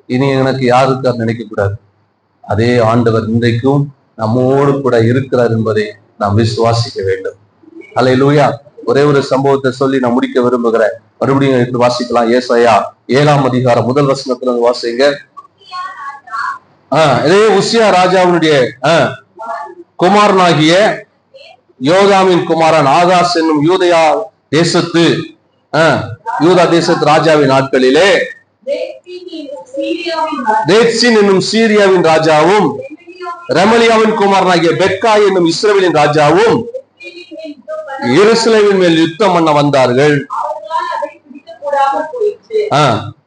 இனி எனக்கு யாருக்கார் நினைக்க கூடாது. அதே ஆண்டவர் இன்றைக்கும் நம்மோடு கூட இருக்கிறார் என்பதை நாம் விசுவாசிக்க வேண்டும். அல்லேலூயா. ஒரே ஒரு சம்பவத்தை சொல்லி நான் முடிக்க விரும்புகிறேன். மறுபடியும் எடுத்து வாசிக்கலாம். ஏசாயா 7ஆம் அதிகாரம் 1 வசனத்துல வாசிங்க. இதே உசியா ராஜாவினுடைய குமாரனாகிய யோதாமின் குமாரன் ஆகாஸ் என்னும் யூதா தேசத்து ராஜாவின் நாட்களிலே தேத்சின் என்னும் சீரியாவின் ராஜாவும் ரெமலியாவின் குமாரனாகிய பெக்கா என்னும் இஸ்ரவேலின் ராஜாவும் எருசலேமின் மேல் யுத்தம் பண்ண வந்தார்கள்.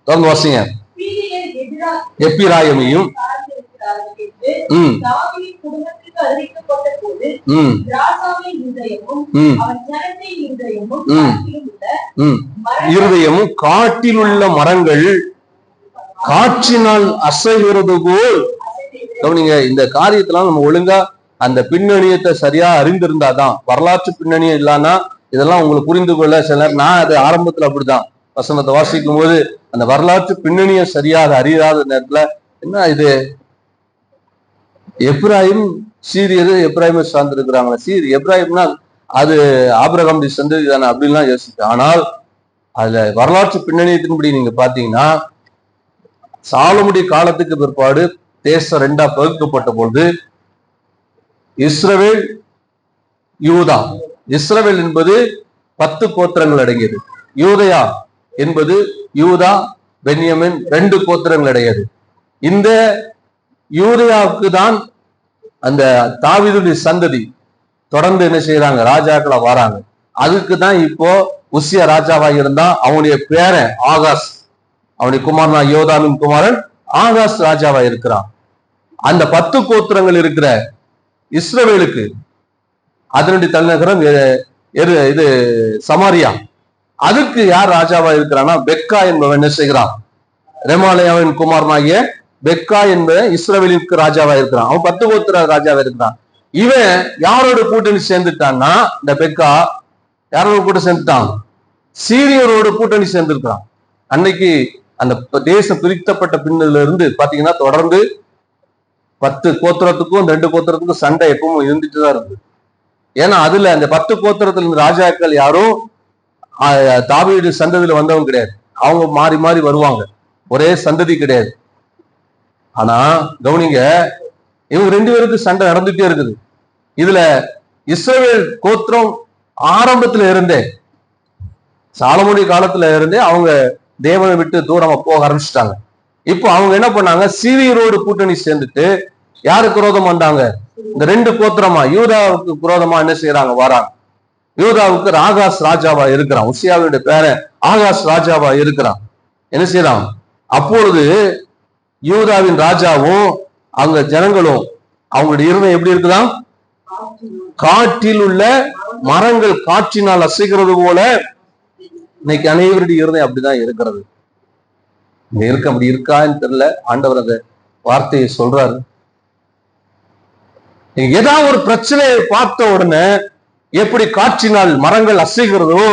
தொடர்ந்து வாசிங்க. எப்பிராயமையும் இருதயமும் காட்டில் உள்ள மரங்கள் காற்றினால் அசைகிறது போல். கவனிங்க, இந்த காரியத்தெல்லாம் நம்ம ஒழுங்கா அந்த பின்னணியத்தை சரியா அறிந்திருந்தாதான், வரலாற்று பின்னணியம் இல்லைன்னா இதெல்லாம் உங்களுக்கு புரிந்து கொள்ள சில நான் அது ஆரம்பத்துல அப்படிதான் வசனத்தை வாசிக்கும் போது அந்த வரலாற்று பின்னணியம் சரியா அதை அறியாத நேரத்துல என்ன இது எப்ராஹிம் சீரியரு எப்ராஹிமை சார்ந்திருக்கிறாங்களா, எப்ராஹிம்னா அது ஆபிரகாம் சந்ததி தானே அப்படின்லாம் யோசிச்சு. ஆனால் அதுல வரலாற்று பின்னணியத்தின்படி நீங்க பாத்தீங்கன்னா சாலமுடைய காலத்துக்கு பிற்பாடு தேசம் 2ஆ பகுக்கப்பட்ட பொழுது இஸ்ரவேல் யூதா, இஸ்ரவேல் என்பது 10 கோத்திரங்கள் அடங்கியது, யூதயா என்பது யூதா பென்யமின் 2 கோத்திரங்கள் அடையது. இந்த யூதயாவுக்கு தான் அந்த தாவீதுடைய சந்ததி தொடர்ந்து என்ன செய்யறாங்க, ராஜாக்களா வராங்க. அதுக்கு தான் இப்போ உசியா ராஜாவா இருந்தா அவனுடைய பேரன் ஆகாஸ், அவனுடைய குமாரன் யோதாமின் குமாரன் ஆகாஸ் ராஜாவா இருக்கிறான். அந்த 10 கோத்திரங்கள் இருக்கிற இஸ்ரவேலுக்கு அதனுடைய தலைநகரம் இது சமாரியா. அதுக்கு யார் ராஜாவா இருக்கிறான்னா பெக்கா என்பவன் என்ன செய்கிறான், ரெமாலயாவின் குமாரனாகிய பெக்கா என்ப இஸ்ரவேலுக்கு ராஜாவா இருக்கிறான். அவன் 10 கோத்திர ராஜாவா இருக்கிறான். இவன் யாரோட கூட்டணி சேர்ந்துட்டான்னா, இந்த பெக்கா யாரோட கூட்டம் சேர்ந்துட்டான், சீரியரோட கூட்டணி சேர்ந்திருக்கிறான். அன்னைக்கு அந்த தேசம் பிரிக்கப்பட்ட பின்னதுல இருந்து பாத்தீங்கன்னா தொடர்ந்து 10 கோத்திரத்துக்கும் 2 கோத்திரத்துக்கும் சண்டை எப்பவும் இருந்துட்டு தான் இருந்தது. ஏன்னா அதுல அந்த 10 கோத்திரத்துல இருந்து ராஜாக்கள் யாரும் தாவீது சந்ததியில வந்தவங்க கிடையாது, அவங்க மாறி மாறி வருவாங்க, ஒரே சந்ததி கிடையாது. ஆனா கவனிங்க, இவங்க 2 பேருக்கு சண்டை நடந்துட்டே இருக்குது. இதுல இஸ்ரவேல் கோத்திரம் ஆரம்பத்துல இருந்தே சாலமோனுடைய காலத்துல இருந்தே அவங்க தேவனை விட்டு தூரமா போக ஆரம்பிச்சுட்டாங்க. இப்போ அவங்க என்ன பண்ணாங்க, சீரியரோடு கூட்டணி சேர்ந்துட்டு யாருக்கு விரோதம் வந்தாங்க, இந்த 2 கோத்திரமா யூதாவுக்கு விரோதமா என்ன செய்யறாங்க, வராங்க. யூதாவுக்கு ஆகாஷ் ராஜாவா இருக்கிறான். உசியாவுடைய பேரன் ஆகாஷ் ராஜாவா இருக்கிறான். என்ன செய்யறான்? அப்பொழுது யூதாவின் ராஜாவும் அவங்க ஜனங்களும் அவங்களுடைய இருதயம் எப்படி இருக்குதான்? காட்டில் உள்ள மரங்கள் காற்றினால் அசைகிறது போல இன்னைக்கு அனைவருடைய இருதயம் அப்படிதான் இருக்கிறது. அப்படி இருக்கான்னு தெரியல. ஆண்டவர் அந்த வார்த்தையை சொல்றாரு. ஏதாவது ஒரு பிரச்சனையை பார்த்த உடனே எப்படி காற்றினால் மரங்கள் அசைகிறதோ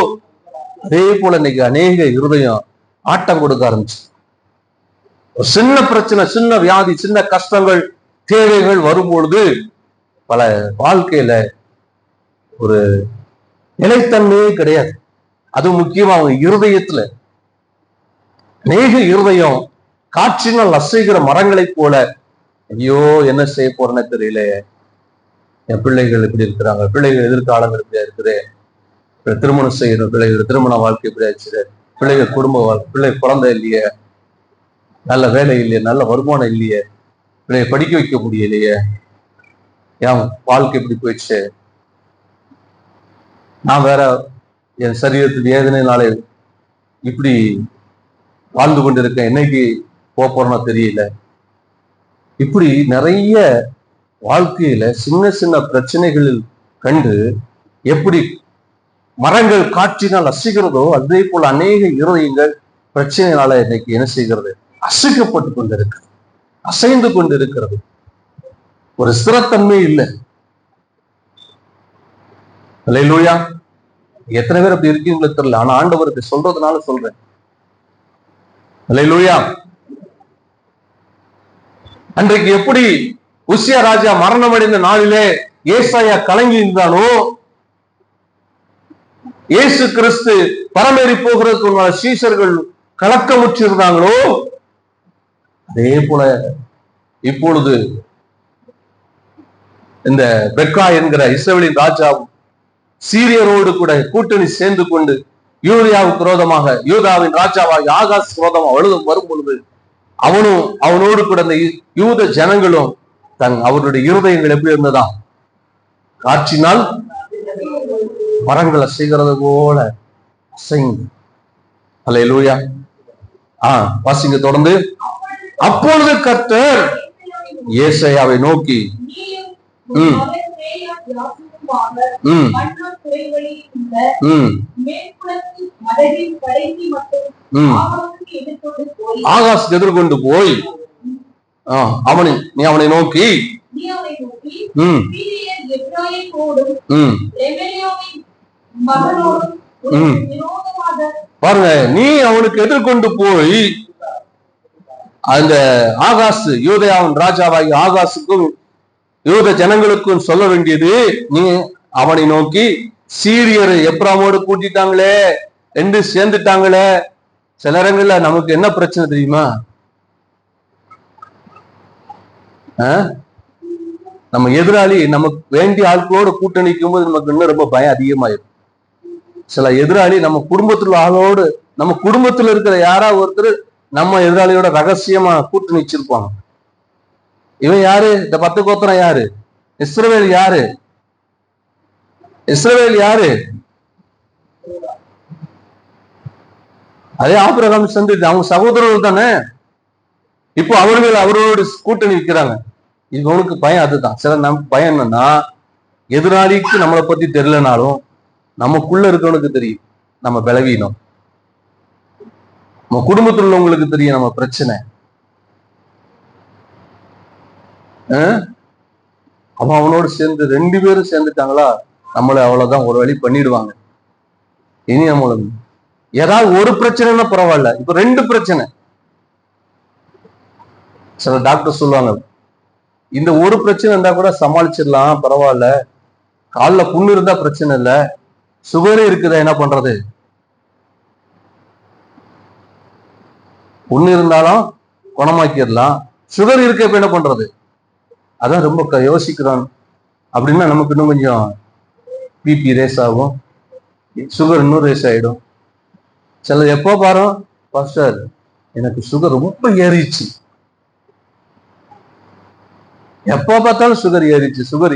அதே போல இன்னைக்கு அநேக இருதயம் ஆட்டம் கொடுக்க ஆரம்பிச்சு. ஒரு சின்ன பிரச்சனை, சின்ன வியாதி, சின்ன கஷ்டங்கள், தேவைகள் வரும்பொழுது பல வாழ்க்கையில ஒரு நிலைத்தன்மையே கிடையாது. அது முக்கியமா அவங்க இருதயத்துல அநேக இருதயம் காற்றினால் அசைகிற மரங்களை போல, ஐயோ என்ன செய்ய போறேன்னு தெரியல, என் பிள்ளைகள் இப்படி இருக்கிறாங்க, பிள்ளைகள் எதிர்காலங்கள் இப்படியா இருக்குது, திருமணம் செய்யணும், பிள்ளைகள் திருமண வாழ்க்கை இப்படி ஆச்சு, பிள்ளைகள் குடும்ப வாழ்க்கை, பிள்ளை குழந்தை இல்லையே, நல்ல வேலை இல்லையே, நல்ல வருமானம் இல்லையே, பிள்ளைய படிக்க வைக்க முடியலையே, என் வாழ்க்கை இப்படி போயிடுச்சு, நான் வேற என் சரீரத்தில் வேதனைனாலே இப்படி வாழ்ந்து கொண்டிருக்கேன், என்னைக்கு போறேன்னா தெரியல. இப்படி நிறைய வாழ்க்கையில சின்ன சின்ன பிரச்சனைகளில் கண்டு எப்படி மரங்கள் காற்றினால் அசைகிறதோ அதே போல அநேக இருதயங்கள் பிரச்சனையினால இன்னைக்கு என்ன செய்கிறது? அசைக்கப்பட்டு கொண்டிருக்கிறது, அசைந்து கொண்டிருக்கிறது. ஒரு ஸ்திரத்தன்மை இல்லை. அல்லேலூயா. எத்தனை பேர் அப்படி இருக்கீங்களோ தெரியல. ஆனா ஆண்டவருக்கு சொல்றதுனால சொல்றேன். அல்லேலூயா. அன்றைக்கு எப்படி உசியா ராஜா மரணம் அடைந்த நாளிலே ஏசாயா கலங்கி இருந்தானோ, இயேசு கிறிஸ்து பரமேறி போகிறதுக்கு சீஷர்கள் கலக்கமுற்று இருந்தாங்களோ, அதே போல இப்பொழுது இந்த பெக்கா என்கிற இஸ்ரவேலின் ராஜாவும் சீரியரோடு கூட கூட்டணி சேர்ந்து கொண்டு யூதாவுக்கு விரோதமாக, யூதாவின் ராஜாவாக ஆகாஷ் விரோதமாக வரும் பொழுது அவனோடு கூட அந்த யூத ஜனங்களும் அவருடைய இருதயங்கள் எப்படி இருந்ததா? காற்றினால் மரங்களை செய்கிறது போல அசைந்து. அல்லேலூயா. வாசிங்க தொடர்ந்து. அப்பொழுது கர்த்தர் ஏசாயாவை நோக்கி ஆகாஷ் எதிர்கொண்டு போய் நீ அவனை நோக்கி பாருங்க, நீ அவனுக்கு எதிர்கொண்டு போய் அந்த ஆகாஷ் யூதாவின் ராஜாவாகி ஆகாஷுக்கும் யூத ஜனங்களுக்கும் சொல்ல வேண்டியது, நீ அவனை நோக்கி சீரியர் எப்ராமோடு கூட்டிட்டாங்களே, ரெண்டு சேர்ந்துட்டாங்களே. சில இடங்கள்ல நமக்கு என்ன பிரச்சனை தெரியுமா? நம்ம எதிராளி நமக்கு வேண்டிய ஆட்களோட கூட்டணிக்கும் போது நமக்கு இன்னும் ரொம்ப பயம் அதிகமாயிடும். சில எதிராளி நம்ம குடும்பத்துல ஆளோடு, நம்ம குடும்பத்துல இருக்கிற யாராவது ஒருத்தர் நம்ம எதிராளியோட ரகசியமா கூட்டணி வச்சிருப்பாங்க. இவன் யாரு? இந்த 10 கோத்திரம் யாரு? இஸ்ரவேல் யாரு? இஸ்ரவேல் யாரு? அதே ஆபிரகாம் சந்ததி, அவங்க சகோதரர்கள் தானே. இப்போ அவரோடு கூட்டணி வைக்கிறாங்க. இவனுக்கு பயம் அதுதான். சில நமக்கு பயம் என்னன்னா, எதிராளிக்கு நம்மளை பத்தி தெரியலனாலும் நமக்குள்ள இருக்கவனுக்கு தெரியும் நம்ம பலவீனம், நம்ம குடும்பத்தில் உள்ளவங்களுக்கு தெரியும் நம்ம பிரச்சனை. அவனோடு சேர்ந்து 2 பேரும் சேர்ந்துட்டாங்களா, நம்மளை அவ்வளவுதான் ஒரு வழி பண்ணிடுவாங்க. இனி நம்மளும் ஏதாவது ஒரு பிரச்சனைன்னா பரவாயில்ல, இப்ப 2 பிரச்சனை. சில டாக்டர் சொல்லுவாங்க, இந்த ஒரு பிரச்சனை இருந்தா கூட சமாளிச்சிடலாம், பரவாயில்ல, காலில் புண்ணு இருந்தா பிரச்சனை இல்லை, சுகரே இருக்குதா என்ன பண்றது? புண்ணு இருந்தாலும் குணமாக்கிடலாம், சுகர் இருக்க இப்ப என்ன பண்றது? அதான் ரொம்ப யோசிக்கிறான். அப்படின்னா நமக்கு இன்னும் கொஞ்சம் பிபி ரேஸ் ஆகும், சுகர் இன்னும் ரேஸ் ஆயிடும். சில எப்போ பாரு, பாஸ்டர் எனக்கு சுகர் ரொம்ப ஏறிச்சு, எப்போ பார்த்தாலும் சுகர்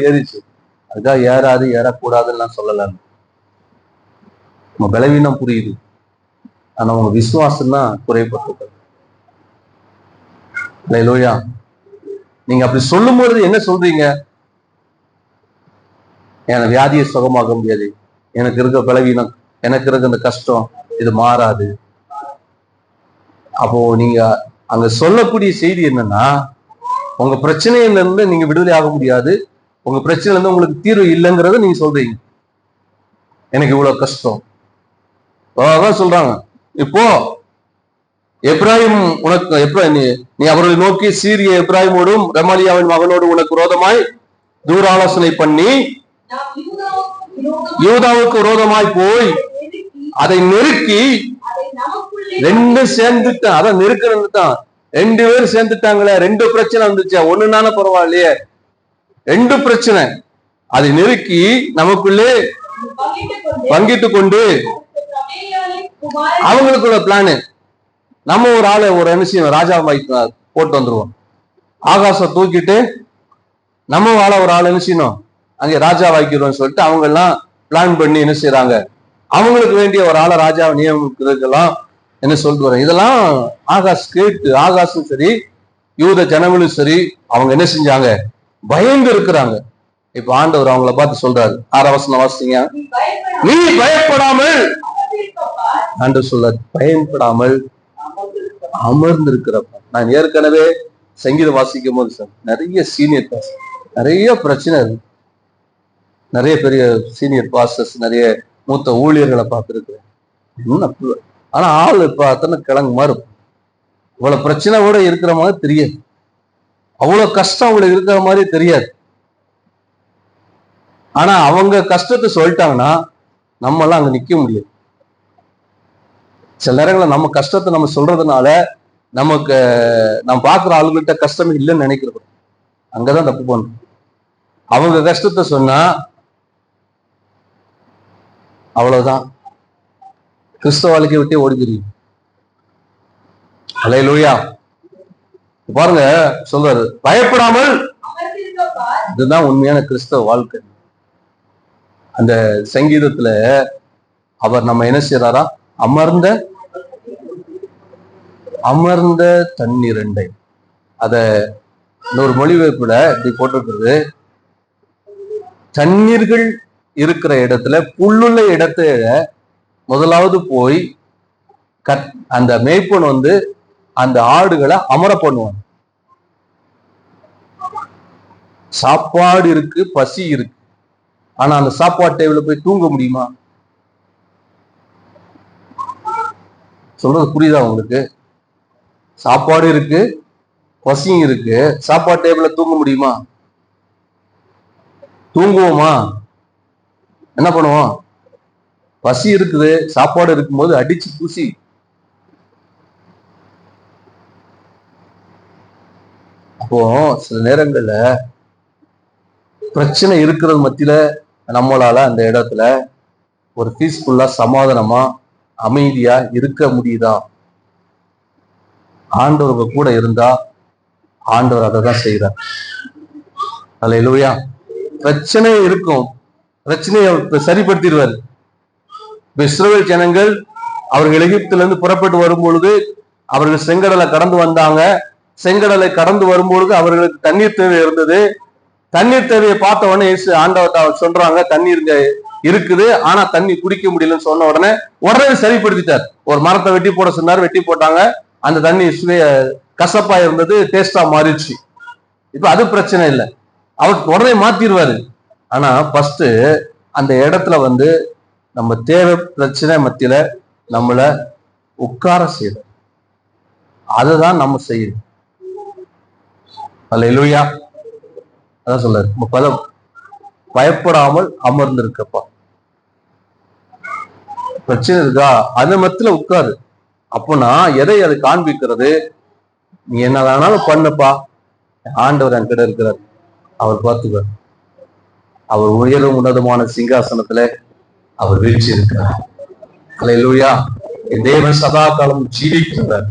ஏறிச்சு. அதுக்காக ஏறாது ஏறக்கூடாதுன்னு சொல்லலாம். உங்க பலவீனம் புரியுது, ஆனா உங்க விசுவாசம் தான் குறைபட்டு. அல்லேலூயா. நீங்க அப்படி சொல்லும் பொழுது என்ன சொல்றீங்க? என் வியாதியை சுகமாக முடியாது, எனக்கு இருக்க பலவீனம், எனக்கு இருக்க இந்த கஷ்டம், இது மாறாது. அப்போ நீங்க அங்க சொல்லக்கூடிய செய்தி என்னன்னா, உங்க பிரச்சனையில இருந்து நீங்க விடுதலை ஆக முடியாது, உங்க பிரச்சனையில இருந்து உங்களுக்கு தீர்வு இல்லைங்கிறத நீங்க சொல்றீங்க. எனக்கு இவ்வளவு கஷ்டம் அதான் சொல்றாங்க. இப்போ எப்ராஹிம் உனக்கு நீ அவர்களை நோக்கி சீரிய எப்ராஹிமோடும் ரெமலியாவின் மகனோடு உனக்கு விரோதமாய் தூர ஆலோசனை பண்ணி யூதாவுக்கு விரோதமாய் போய் அதை நெருக்கி ரெண்டும் சேர்ந்துட்டான். அதான் நெருக்கிறது தான், 2 பேரும் சேர்ந்துட்டாங்களே, 2 பிரச்சனை வந்துச்சு, ஒண்ணுனால பரவாயில்லையே, 2 பிரச்சனை. அதை நெருக்கி நமக்குள்ளே பங்கிட்டு கொண்டு அவங்களுக்குள்ள பிளானு, நம்ம ஒரு ஆளை ஒரு என்ன ராஜா போட்டு வந்துருவோம், ஆகாசம் தூக்கிட்டு நம்ம ஆளை ஒரு ஆள் என்ன செய்யணும் அங்கே ராஜா வாய்க்கிறோம்னு சொல்லிட்டு அவங்க எல்லாம் பிளான் பண்ணி என்ன செய்யறாங்க, அவங்களுக்கு வேண்டிய ஒரு ஆளை ராஜாவை நியமிக்கிறதுக்கெல்லாம் என்ன சொல்லிட்டு வர. இதெல்லாம் ஆகாஷ் கேட்டு, ஆகாஷும் சரி யூத ஜனங்களும் சரி அவங்க என்ன செஞ்சாங்க, பயந்து இருக்கிறாங்க. இப்ப ஆண்டவர் அவங்கள பார்த்து சொல்றாரு, 6ஆம் வசனம் வாசிங்க. நீ பயப்படாமல், ஆண்டவர் சொல்றாரு, பயப்படாமல் அமர்ந்து இருக்கிறப்ப. நான் ஏற்கனவே சங்கீதம் வாசிக்கும் போது சார் நிறைய சீனியர் பாஸ்டர், நிறைய பிரச்சனை இருக்கு, நிறைய பெரிய சீனியர் பாஸ்டர்ஸ், நிறைய மூத்த ஊழியர்களை பார்த்துருக்கிறேன். ஆனா ஆள் பார்த்தோன்னா கிழங்கு மாதிரி, இவ்வளவு பிரச்சனையோட இருக்கிற மாதிரி தெரியாது, அவ்வளவு கஷ்டம் அவங்களுக்கு இருக்கிற மாதிரி தெரியாது. ஆனா அவங்க கஷ்டத்தை சொல்லிட்டாங்கன்னா நம்ம எல்லாம் அங்க நிக்க முடியாது. சில நேரங்களில் நம்ம கஷ்டத்தை நம்ம சொல்றதுனால நமக்கு நம்ம பார்க்குற ஆளுகிட்ட கஷ்டமே இல்லைன்னு நினைக்கிறது, அங்கதான் தப்பு பண்றோம். அவங்க கஷ்டத்தை சொன்னா அவ்வளவுதான், கிறிஸ்தவ வாழ்க்கையை விட்டே ஓடிக்கிறீங்க. அல்லேலூயா. பாருங்க சொல்றாரு, பயப்படாமல். இதுதான் உண்மையான கிறிஸ்தவ வாழ்க்கை. அந்த சங்கீதத்துல அவர் நம்ம என்ன செய்யறாரா, அமர்ந்த தண்ணீரண்டை, அத இன்னொரு மொழிபெயர்ப்புல இப்படி போட்டிருக்கிறது, தண்ணீர்கள் இருக்கிற இடத்துல புல்லுள்ள இடத்தை முதலாவது போய் அந்த மேய்ப்பன் அந்த ஆடுகளை அமர பண்ணுவான். சாப்பாடு இருக்கு, பசி இருக்கு, ஆனா அந்த சாப்பாட்டு டேபிள்ல போய் தூங்க முடியுமா? சொல்றது புரியுதா உங்களுக்கு? சாப்பாடு இருக்கு, பசியும் இருக்கு, சாப்பாடு டேபிள்ல தூங்க முடியுமா? தூங்குவோமா? என்ன பண்ணுவோம்? பசி இருக்குது, சாப்பாடு இருக்கும்போது அடிச்சு பூசி. அப்போ சில நேரங்கள்ல பிரச்சனை இருக்கிறது மத்தியில நம்மளால அந்த இடத்துல ஒரு பீஸ்ஃபுல்லா சமாதானமா அமைதியா இருக்க முடியுதா? ஆண்டவருக்கு கூட இருந்தா ஆண்டவர் அதை தான் செய்யறார். அல்லேலூயா. பிரச்சனை இருக்கும், பிரச்சனையை சரிப்படுத்திடுவார். இஸ்ரவேல் ஜனங்கள் அவர்கள் எகிப்திலிருந்து புறப்பட்டு வரும் பொழுது அவர்கள் செங்கடலை கடந்து வந்தாங்க. செங்கடலை கடந்து வரும்பொழுது அவர்களுக்கு தண்ணீர் தேவை இருந்தது. தண்ணீர் தேவையை பார்த்த உடனே ஆண்டவர் சொல்றாங்க, தண்ணீர் இருக்குது, ஆனா தண்ணி குடிக்க முடியலன்னு சொன்ன உடனே சரிப்படுத்திட்டார். ஒரு மரத்தை வெட்டி போட சொன்னார், வெட்டி போட்டாங்க. அந்த தண்ணி கசப்பா இருந்தது, டேஸ்டா மாறிடுச்சு. இப்ப அது பிரச்சனை இல்லை, அவர் உடனே மாத்திடுவாரு. ஆனா ஃபர்ஸ்ட் அந்த இடத்துல நம்ம தேவை பிரச்சனை மத்தியில நம்மள உட்கார செய்யணும். அதுதான் நம்ம செய்யணும். அல்லேலூயா. அதான் சொல்றாரு, பதம் பயப்படாமல் அமர்ந்திருக்கப்பா. பிரச்சனை இருக்கா, அந்த மத்தியில உட்காரு. அப்போ நான் எதை அதை காண்பிக்கிறது? நீ என்ன வேணாலும் பண்ணுப்பா, ஆண்டவர் என்கிட்ட இருக்கிறார், அவர் பார்த்துக்கார். அவர் உயரும் உன்னதமான சிங்காசனத்துல அவர் வீழ்ச்சி இருக்கிறார். அல்லேலூயா. என் தேவன் சதா காலம் ஜீவிக்கிறார்.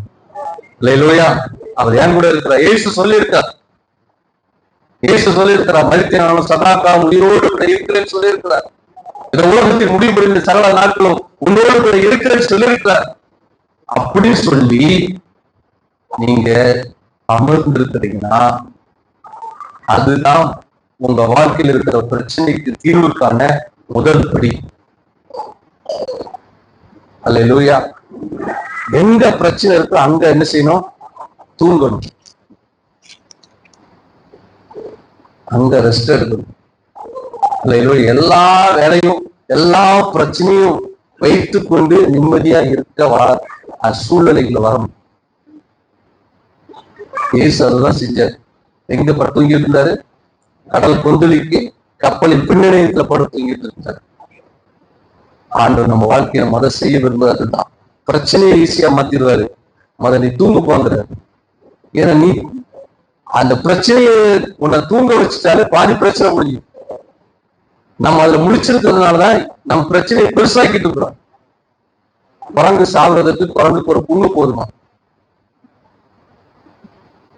அல்லேலூயா. அவர் ஏன் கூட இருக்கிறார். இயேசு சொல்லியிருக்கார், மரித்தேனாலும் சதா காலம் உயிரோடு இருக்கிறேன்னு சொல்லியிருக்கிறார். இந்த உலகத்தில் முடிவு சகல நாட்களும் உங்களோடு இருக்கிறேன்னு சொல்லியிருக்கிறார். அப்படி சொல்லி நீங்க அமர்ந்திருக்கிறீங்கன்னா அதுதான் உங்க வாழ்க்கையில் இருக்கிற பிரச்சனைக்கு தீர்வுக்கான முதல் படி. அல்லேலூயா. எங்க பிரச்சனை இருக்கோ அங்க என்ன செய்யணும்? தூங்கணும், அங்க ரெஸ்ட் எடுக்கணும். அல்லேலூயா. எல்லா வேலையும் எல்லா பிரச்சனையும் வைத்து கொண்டு நிம்மதியா இருக்க சூழ்நிலைகள் வரணும். இயேசு அதுதான் செஞ்சார். எங்க தூங்கி இருந்தாரு? கடல் கொந்தளிக்கு கப்பலின் பின்னணியத்துல படம் தூங்கிட்டு இருந்தாரு. ஆண்டவர் நம்ம வாழ்க்கையை செய்ய விரும்புறதுதான். பிரச்சனையை ஈஸியா மாத்திடுவாரு. நீ தூங்க போங்கிறாரு. ஏன்னா நீ அந்த பிரச்சனையை உன்னை தூங்க வச்சுட்டாலே பாதி பிரச்சனை முடியும். நம்ம அதுல முடிச்சிருக்கிறதுனாலதான் நம்ம பிரச்சனையை பெருசாக்கிட்டு இருக்கிறோம். குரங்கு சாகுறதுக்கு குரங்குக்கு ஒரு புண்ணு போதுமா?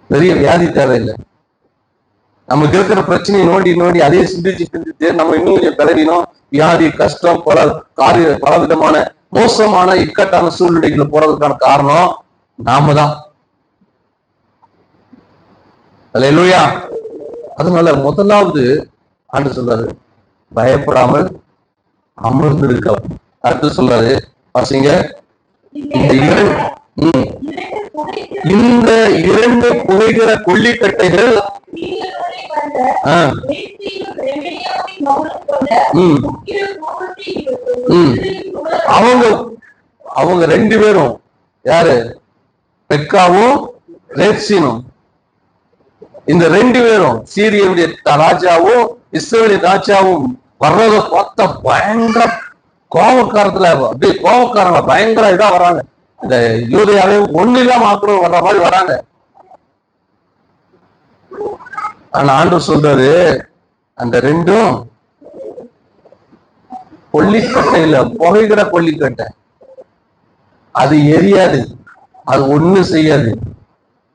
பெரிய வியாதி தேவையில்லை. நமக்கு இருக்கிற பிரச்சனையை நோண்டி நோண்டி அதே சிந்திச்சு நம்ம இன்னும் கொஞ்சம் பிறவினோம். வியாதி, கஷ்டம், பல விதமான மோசமான இக்கட்டான சூழ்நிலைகளை போறதுக்கான காரணம் நாம தான். அல்லேலூயா. அதனால முதலாவது ஆண்டு சொல்றாரு, பயப்படாமல் அமர்ந்து இருக்க. அடுத்து சொல்றாரு, வாசிங்க, இந்த இரண்டு புகைகிற கொல்லிக்கட்டைகள் அவங்க ரெண்டு பேரும் யாரு? பெக்காவும் ரேத்சீனும். இந்த ரெண்டு பேரும் சீரியனுடைய ராஜாவும் இஸ்ரவேலின் ராஜாவும் வர்றத பார்த்தா பயங்கர கோபக்காரத்துல, அப்படியே கோபக்காரங்க பயங்கர இதா வராங்க. இந்த யூதேயாவே ஒண்ணு இல்லாம ஆக்குறோம் வர்ற மாதிரி வராங்க. ஆனா ஆண்டவர் சொல்றாரு, அந்த ரெண்டும் கொல்லிக்கட்டை இல்ல, புகைகிற கொல்லிக்கட்டை. அது எரியாது, அது ஒண்ணு செய்யாது.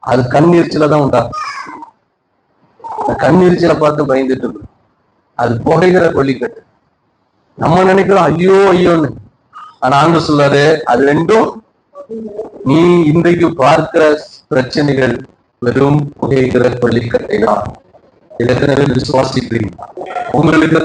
அது கண்ணீர்ச்சில தான் உண்டாகும். கண்ணீர்ச்சில பார்த்து பயந்துட்டு இருக்கு. அது புகைகிற கொல்லிக்கட்டை. நம்ம நினைக்கிறோம் ஐயோ ஐயோன்னு. ஆனா ஆண்டவர் சொல்றாரு, அது ரெண்டும் நீ இன்றைக்கு பார்க்கிற பிரச்சனைகள் வெறும் புகைகிற கொல்லிக்கட்டை தான். இதற்கு விசுவாசிக்கிறீங்க. உங்களுக்கு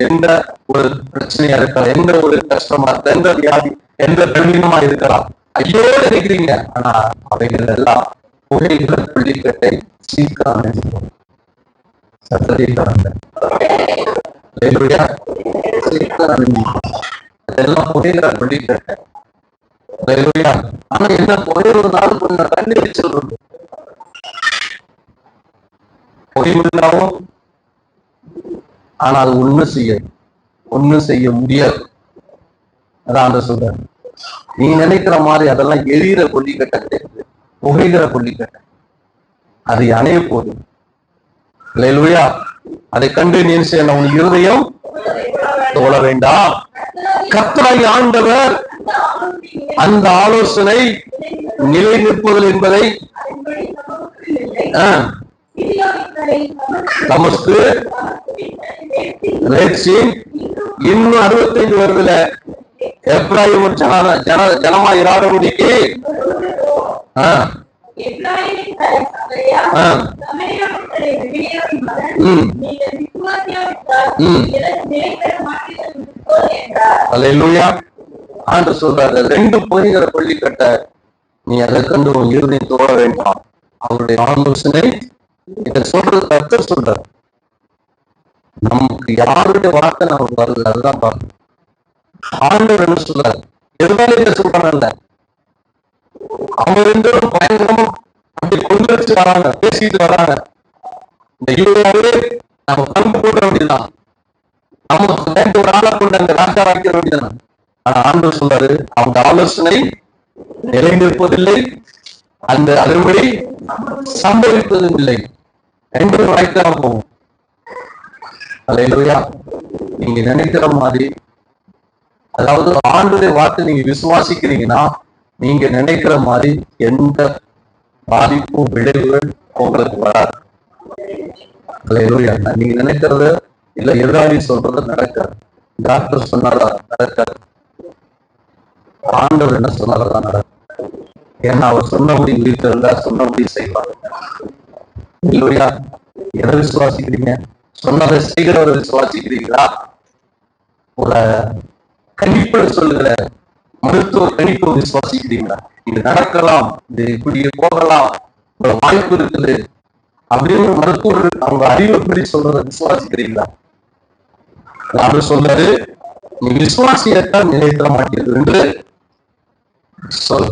எந்த ஒரு பிரச்சனையா இருக்கலாம், எந்த ஒரு கஷ்டமா இருக்க, எந்த வியாதி, எந்த கடினமா இருக்கலாம், ஐயோ நினைக்கிறீங்க. ஆனா அவைகள் எல்லாம் புகைகிற கொல்லிக்கட்டை. சீக்கிரம் சத்தரிக்கிறாங்க. அதெல்லாம் புகைகிற கொல்லிக்கட்டை. ஆனா என்ன புகையிறதுனால கொஞ்சம் கண்ணீர் சொல்றது. புகைவிடாவும் ஆனா அது ஒண்ணும் செய்ய முடியாது. அதான் சொல்ற. நீ நினைக்கிற மாதிரி அதெல்லாம் எரிகிற கொல்லிக்கட்டை கிடையாது, புகைகிற கொல்லிக்கட்டை. அது அணைய போதும். அல்லேலூயா. அதை கண்டு நீ உன் இருதயம் தோழ வேண்டாம். கர்த்தராகிய ஆண்டவர் அந்த ஆலோசனை நிலை நிற்பதில் என்பதை நமக்கு இன்னும் 65 வருதுல எப்ராயிம் ஜனமா இராதபடிக்கு அல்லேலூயா. ஆண்டு சொல்றாரு, ரெண்டு புகைகிற கொல்லிக்கட்டை. நீ அதை கண்டு உன் இருதயம் தோழ வேண்டாம். அவருடைய ஆலோசனை இதை சொல்றது கர்த்தர் சொல்றாரு. நமக்கு யாருடைய வார்த்தை நமக்கு வருது அதுதான் பார்க்கணும். ஆண்டவர் என்ன சொல்றாரு? எதுனால இதை சொல்றாங்கல்ல, அவங்க ரெண்டு பேரும் பயங்கரமா அப்படி கொண்டு வச்சு வராங்க, பேசிட்டு வராங்க. இந்த யூரியாவே நம்ம கண்டு போட வேண்டியதுதான். நம்ம ஒரு ஆளை கொண்டு அந்த ராஜா வைக்க வேண்டியதுதான். ஆனா ஆண்டவர் சொல்றாரு, அவங்க ஆலோசனை நிலை நிற்பதில்லை, அந்த அதன்படி சம்பவிப்பதும் இல்லை என்று வாய்க்காம போகும். அல்லேலூயா. நீங்க நினைக்கிற மாதிரி, அதாவது ஆண்டவருடைய வார்த்தை நீங்க விசுவாசிக்கிறீங்கன்னா நீங்க நினைக்கிற மாதிரி எந்த பாதிப்பும் விளைவுகள் உங்களுக்கு வராது. அல்லேலூயா. நீங்க நினைக்கிறத இல்ல எதிராளி சொல்றது நடக்காது. டாக்டர் சொன்னாரா நடக்காது. ஆண்டவர் என்ன சொன்னாரதான் நடக்கும். ஏன்னா அவர் சொன்னபடி வீட்டில் இருந்தா சொன்னபடி செய்வார். இல்லையா? எதை விசுவாசிக்கிறீங்க? சொன்னதை செய்கிறவரை விசுவாசிக்கிறீங்களா? ஒரு கணிப்பு சொல்லுகிற மருத்துவ கணிப்பு விசுவாசிக்கிறீங்களா? இது நடக்கலாம், இது இப்படி போகலாம், வாய்ப்பு இருக்குது அப்படின்னு மருத்துவர் அவங்க அறிவுப்படி சொல்றத விசுவாசிக்கிறீங்களா? அவரு சொல்றாரு, நீ விசுவாசியத்தான் நிலைத்திட மாட்டேங்குது என்று சொல்.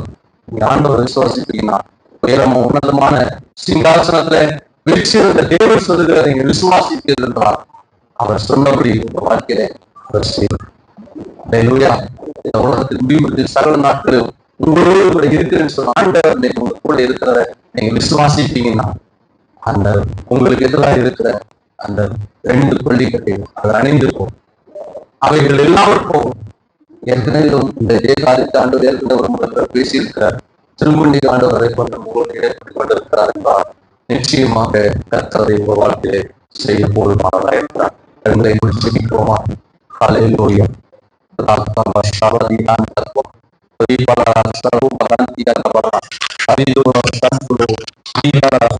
நீ ஆண்டவர் விசுவாசிப்பீங்கன்னா உயரமா உன்னதமான சிங்காசனத்துல வீழ்ச்சியிருந்த தேவன் சொல்லுகிற நீங்க விசுவாசிப்பீர்கள் என்றால் அவர் சொன்னபடி உங்க வாழ்க்கையில அவர் செய்வார். இந்த உலகத்தில் முடிவுக்கு சகல நாட்களும் உங்களோடு கூட இருக்கிறேன்னு சொன்ன ஆண்டவர் உங்க கூட இருக்கிறத நீங்க விசுவாசிப்பீங்கன்னா அந்த உங்களுக்கு எதிராக இருக்கிற அந்த 2 கொள்ளிக்கட்டையும் அதை அணிந்திருக்கும். அவைகள் எல்லாருக்கும் ஏற்கனவே இந்த காரியத்தை ஆண்டவர் ஏற்கனவே ஒரு முறை பேசியிருக்கிறார். திருமுண்டி ஆண்டவரை கொண்டு உங்களுக்கு ஏற்பட்டுக் கொண்டிருக்கிறார் என்றால் நிச்சயமாக கர்த்தரை உங்கள் வாழ்க்கையை செய்ய போதுமானதாக இருக்கிறார். எங்களை ஜெபிப்போமா? ஹல்லேலூயா.